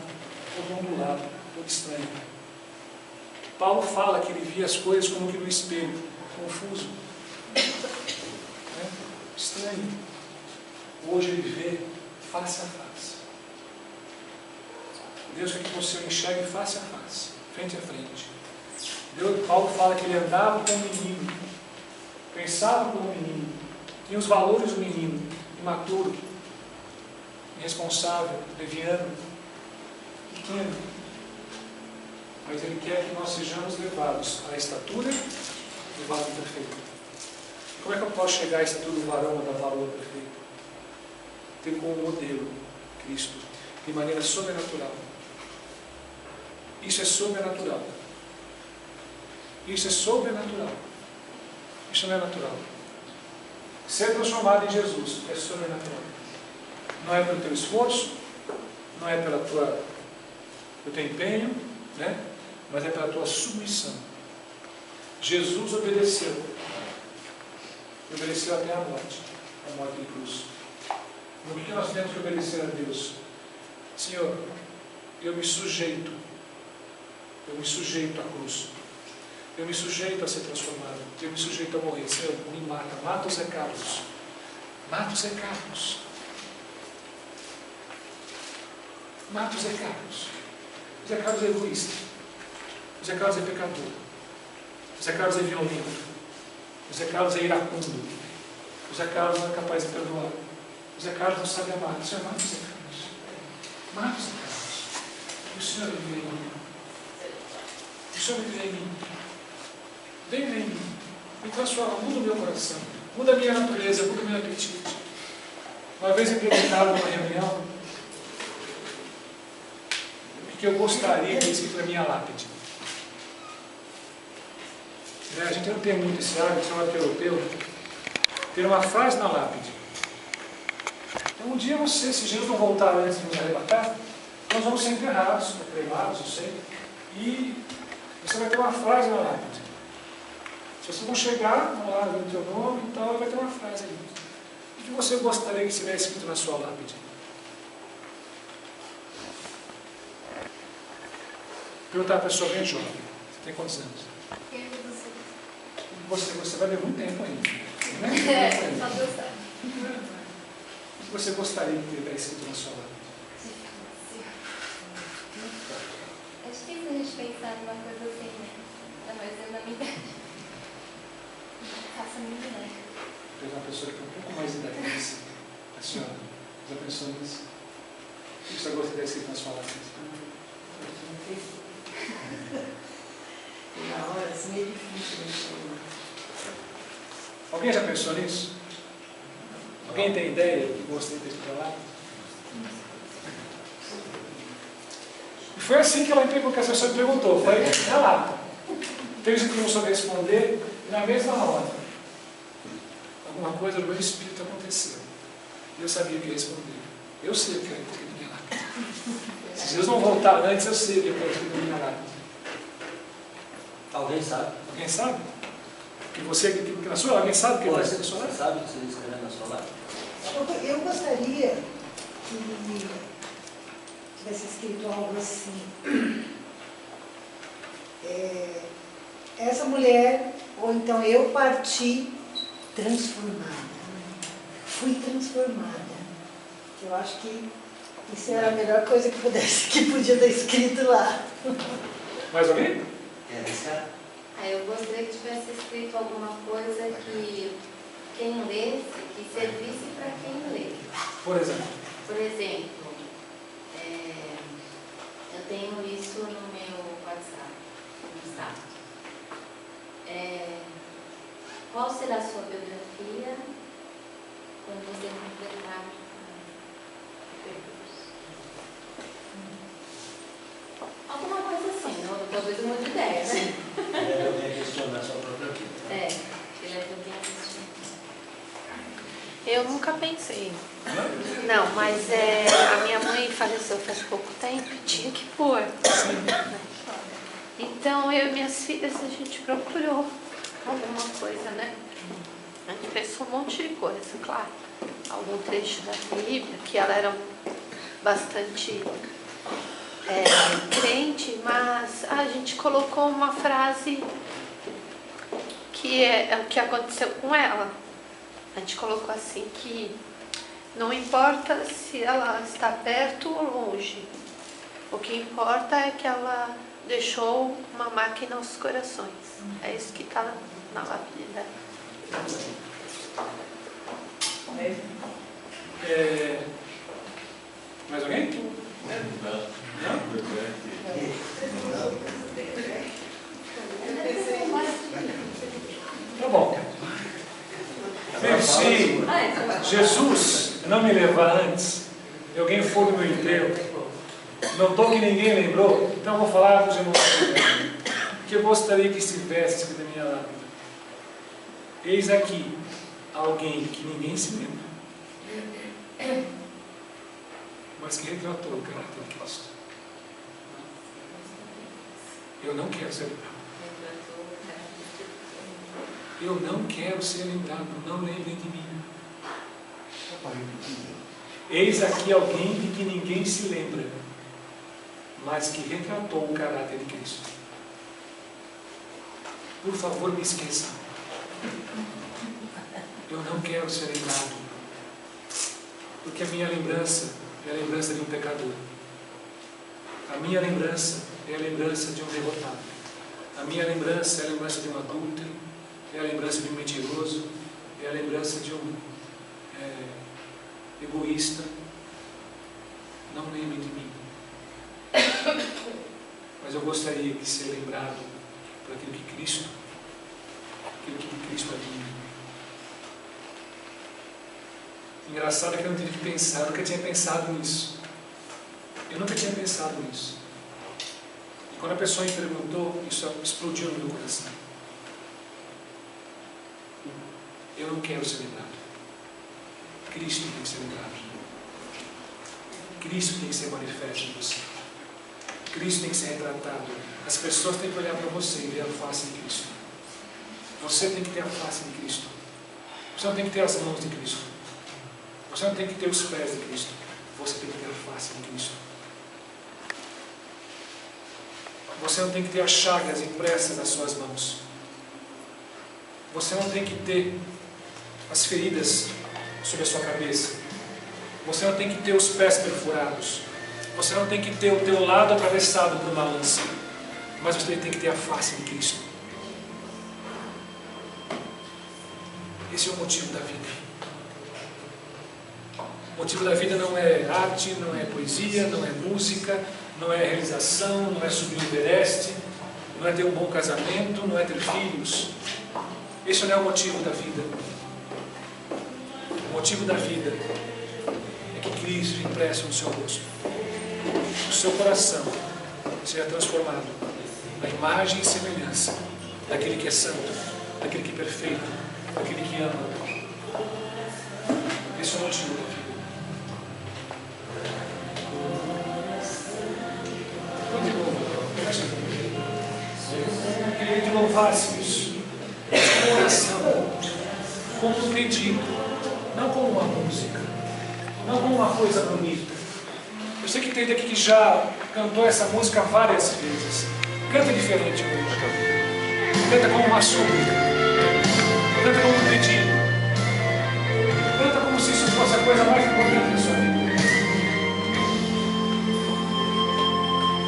Speaker 3: todo ondulado, todo estranho. Paulo fala que ele via as coisas como que no espelho, confuso, estranho. Hoje ele vê face a face. Deus quer que você o enxergue face a face, frente a frente. Paulo fala que ele andava como um menino, pensava como um menino, tinha os valores do menino, imaturo, irresponsável, leviano, pequeno. Mas ele quer que nós sejamos levados à estatura do varão perfeito. Como é que eu posso chegar à estatura do varão ou da varoa perfeita? Ter como modelo Cristo, de maneira sobrenatural. Isso é sobrenatural. Isso é sobrenatural. Isso não é natural. Ser transformado em Jesus é sobrenatural. Não é pelo teu esforço, não é pelo teu empenho, né? Mas é pela tua submissão. Jesus obedeceu. Obedeceu até a morte de cruz. No que nós temos que obedecer a Deus? Senhor, eu me sujeito à cruz. Eu me sujeito a ser transformado. Eu me sujeito a morrer. Senhor, me mata. Mata o Zé Carlos. Mata o Zé Carlos. Mata o Zé Carlos. O Zé Carlos é egoísta. O Zé Carlos é pecador. O Zé Carlos é violento. O Zé Carlos é iracundo. O Zé Carlos não é capaz de perdoar. O Zé Carlos não sabe amar. O Senhor mata o Zé Carlos. Mata o Zé Carlos. E o Senhor vive em mim. O Senhor vive em mim. Vem em mim. Me transforma. Muda o meu coração. Muda a minha natureza. Muda o meu apetite. Uma vez implementado numa reunião, que eu gostaria de ter escrito na minha lápide. A gente não tem muito esse hábito, esse hábito europeu, ter uma frase na lápide. Então, um dia você, se Jesus não voltar antes de nos arrebatar, nós vamos ser enterrados, cremados, não sei, e você vai ter uma frase na lápide. Se vocês vão chegar, vão lá ver o teu nome e tal, vai ter uma frase ali. O que você gostaria que estivesse escrito na sua lápide? Perguntar a pessoa bem jovem. Você tem quantos anos? Você vai ver muito tempo ainda.
Speaker 5: Só 2 anos.
Speaker 3: O que você gostaria que tivesse escrito na sua lápide?
Speaker 5: É difícil a gente pensar numa coisa assim, né? Ainda mais eu na minha idade. Faça a minha ideia.
Speaker 3: Tem uma pessoa que tem um pouco mais de idade que você. A senhora, já pensou nisso? O que você gostaria de ter escrito na sua lápide?
Speaker 4: Na hora, assim, é difícil.
Speaker 3: Alguém já pensou nisso? Alguém tem ideia do que gostaria de ter escrito na lápide? E foi assim que a pessoa me perguntou. Foi na lata. Teve que não soube responder e na mesma hora. Alguma coisa no meu espírito aconteceu. E eu sabia o que ia responder. Eu sei o que eu ia escrever na minha lápide. Se Deus não voltar antes, eu sei o que eu ia escrever na minha lápide.
Speaker 2: Alguém sabe?
Speaker 3: Alguém sabe? Que você, que na sua, alguém sabe o que vai ser na sua lápide?
Speaker 2: Você sabe o que você escreveu na sua lápide?
Speaker 4: Eu gostaria que tivesse escrito algo assim. Essa mulher, ou então eu parti transformada. Fui transformada. Eu acho que isso era a melhor coisa que podia estar escrito lá.
Speaker 3: Mais alguém?
Speaker 2: Quer arriscar?
Speaker 5: Eu gostaria que tivesse escrito alguma coisa que quem lesse, que servisse para quem lê.
Speaker 3: Por exemplo.
Speaker 5: Por exemplo, eu tenho isso no meu WhatsApp, no status. Qual será a sua biografia quando você completar o percurso? Alguma coisa assim, talvez eu mude de ideia, né?
Speaker 2: Eu venho questionar a sua própria vida.
Speaker 5: Ele é alguém assistindo.
Speaker 6: Eu nunca pensei. Não, mas a minha mãe faleceu faz pouco tempo e tinha que pôr. Então eu e minhas filhas, a gente procurou alguma coisa, né? A gente pensou um monte de coisa, claro. Algum trecho da Bíblia, que ela era bastante crente, mas a gente colocou uma frase que é o que aconteceu com ela. A gente colocou assim que não importa se ela está perto ou longe. O que importa é que ela deixou uma marca em nossos corações. É isso que está na lápide dela.
Speaker 3: Mais alguém? Tá bom. Se Jesus não me levar antes, e alguém for no meu enterro, notou que ninguém lembrou, então eu vou falar para os irmãos que eu gostaria que estivesse escrito na minha lápide. Eis aqui alguém que ninguém se lembra, mas que retratou o caráter de Cristo. Eu não quero ser lembrado. Eu não quero ser lembrado. Não lembrem de mim. Eis aqui alguém de que ninguém se lembra, mas que retratou o caráter de Cristo. Por favor, me esqueçam. Eu não quero ser lembrado, porque a minha lembrança é a lembrança de um pecador. A minha lembrança é a lembrança de um derrotado. A minha lembrança é a lembrança de um adúltero, é a lembrança de um mentiroso, é a lembrança de um egoísta. Não lembrem de mim. Mas eu gostaria de ser lembrado por aquilo que Cristo é de mim. Engraçado que eu não tive que pensar, eu nunca tinha pensado nisso. Eu nunca tinha pensado nisso. E quando a pessoa me perguntou, isso explodiu no meu coração. Eu não quero ser lembrado. Cristo tem que ser lembrado. Cristo tem que ser manifesto em você. Cristo tem que ser retratado. As pessoas têm que olhar para você e ver a face de Cristo. Você tem que ter a face de Cristo. Você não tem que ter as mãos de Cristo. Você não tem que ter os pés de Cristo. Você tem que ter a face de Cristo. Você não tem que ter as chagas impressas nas suas mãos. Você não tem que ter as feridas sobre a sua cabeça. Você não tem que ter os pés perfurados. Você não tem que ter o teu lado atravessado por uma lança. Mas você tem que ter a face de Cristo. Esse é o motivo da vida. O motivo da vida não é arte, não é poesia, não é música, não é realização, não é subir o Everest, não é ter um bom casamento, não é ter filhos. Esse não é o motivo da vida. O motivo da vida é que Cristo impresso no seu rosto. O seu coração seja transformado na imagem e semelhança daquele que é santo, daquele que é perfeito, daquele que ama. Esse é o motivo da vida. De novo, eu queria que louvássemos com oração, como um pedido, não como uma música, não como uma coisa bonita. Eu sei que tem daqui que já cantou essa música várias vezes. Canta diferente hoje. Canta como uma súplica. Canta como um pedido. Canta como se isso fosse a coisa mais importante da sua vida.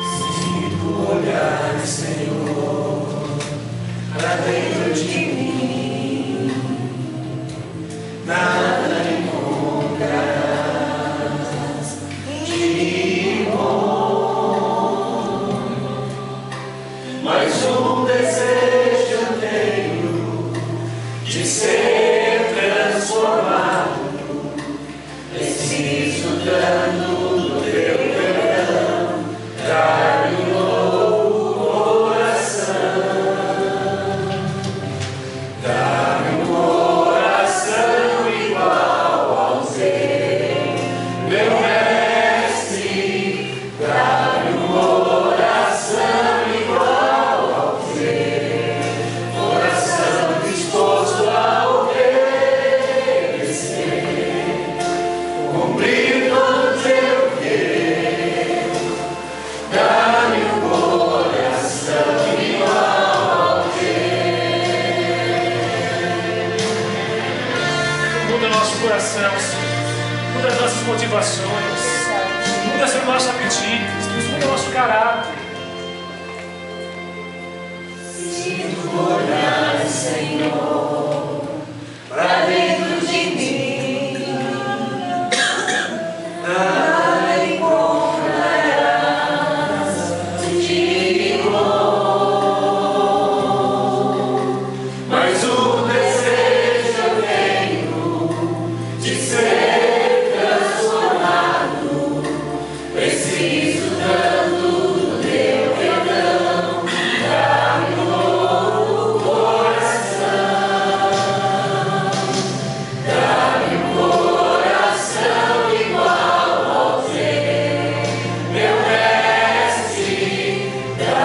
Speaker 2: Se tu olhares, Senhor, para dentro de mim, nada encontrarás de bom, mas um desejo eu tenho de ser transformado. Preciso tanto do teu perdão, dar-me um novo coração, dar-me um coração igual ao teu, meu mestre, dar-me um coração igual ao teu, coração disposto a obedecer, cumprir todo o teu querer, dá-me um coração igual ao teu.
Speaker 3: Muda o nosso coração, Senhor. Muda as nossas motivações. Muda o nosso apetite. Muda o nosso caráter.
Speaker 2: Se tu olhares, Senhor, para dentro de mim, nada encontrarás de bom, mas o desejo eu tenho de ser transformado. Preciso tanto do teu perdão, dá-me um novo coração, dá-me um coração igual ao teu, meu mestre, dá-me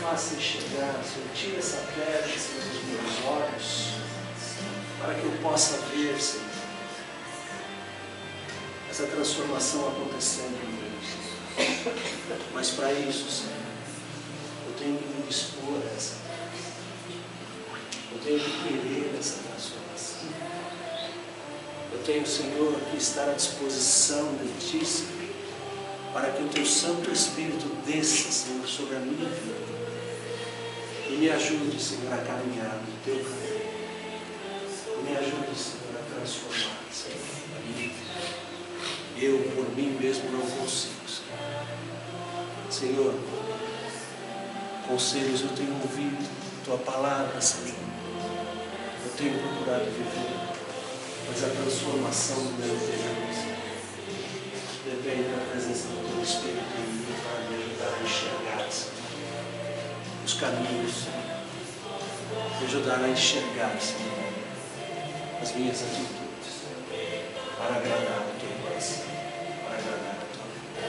Speaker 2: faça enxergar, Senhor. Tira essa pedra, Senhor, dos meus olhos, para que eu possa ver, Senhor, essa transformação acontecendo em mim. Mas para isso, Senhor, eu tenho que me dispor a essa transformação. Eu tenho que querer essa transformação. Eu tenho, Senhor, que estar à disposição de Ti, Senhor, para que o Teu Santo Espírito desça, Senhor, sobre a minha vida e me ajude, Senhor, a caminhar no Teu caminho. E me ajude, Senhor, a transformar, Senhor, a minha vida. Eu, por mim mesmo, não consigo, Senhor. Senhor, conselhos eu tenho ouvido, Tua palavra, Senhor. Eu tenho procurado viver, mas a transformação do meu interior depende da presença do Teu Espírito em mim para me ajudar a enxergar, Senhor, os caminhos, Senhor. Me ajudar a enxergar, Senhor, as minhas atitudes, para agradar o Teu coração, para agradar a Tua vida.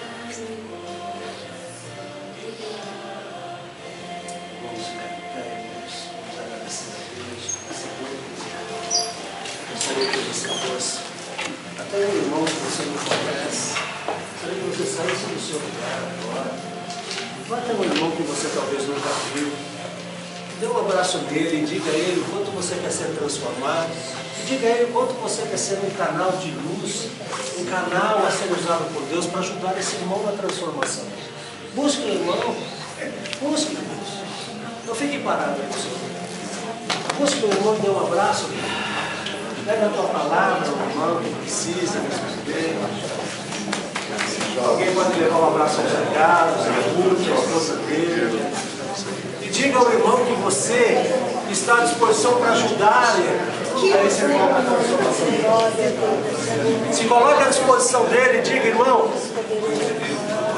Speaker 2: Vamos ficar de pé, irmãos. Vamos agradecer a Deus. Gostaria que você fosse até um irmão que você não conhece. Gostaria que você saísse do seu lugar agora. Vá até um irmão que você talvez nunca viu. Dê um abraço nele e diga a ele o quanto você quer ser transformado. E diga a ele o quanto você quer ser um canal de luz, um canal a ser usado por Deus para ajudar esse irmão na transformação. Busque o irmão. Busque Deus. Não fique parado aí, Senhor. Busque o irmão e dê um abraço. Pega a tua palavra, o irmão que precisa receber. Alguém pode levar um abraço aos regados, a curte, a força dele. E diga ao irmão que você está à disposição para ajudar a esse irmão na transformação. Se coloque à disposição dele e diga, irmão,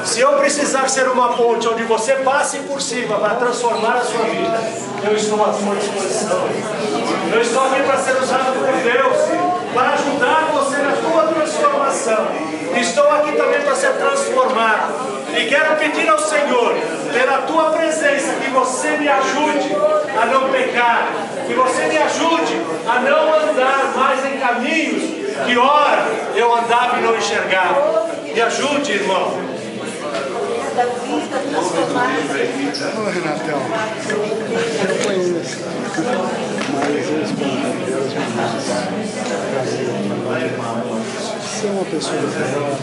Speaker 2: se eu precisar ser uma ponte onde você passe por cima para transformar a sua vida, eu estou à sua disposição. Eu estou aqui para ser usado por Deus, para ajudar você na sua transformação. Estou aqui também para ser transformado. E quero pedir ao Senhor, pela tua presença, que você me ajude a não pecar, que você me ajude a não andar mais em caminhos que ora eu andava e não enxergava. Me ajude, irmão.
Speaker 7: Ô Renatão, eu conheço, mas eles você é uma pessoa melhor,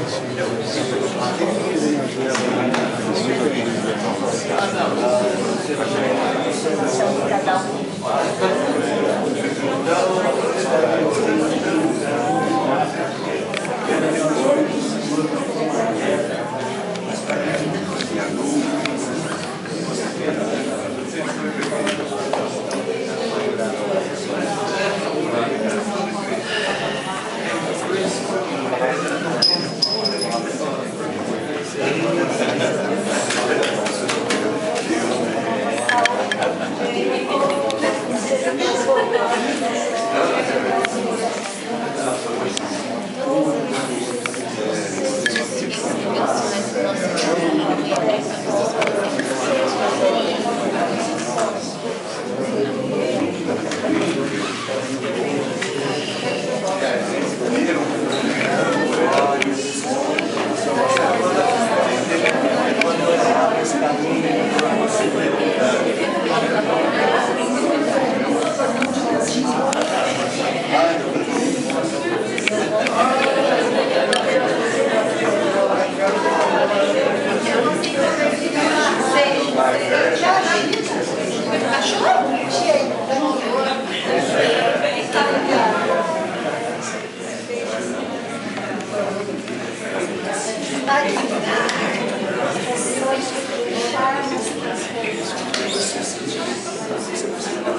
Speaker 2: Você precisa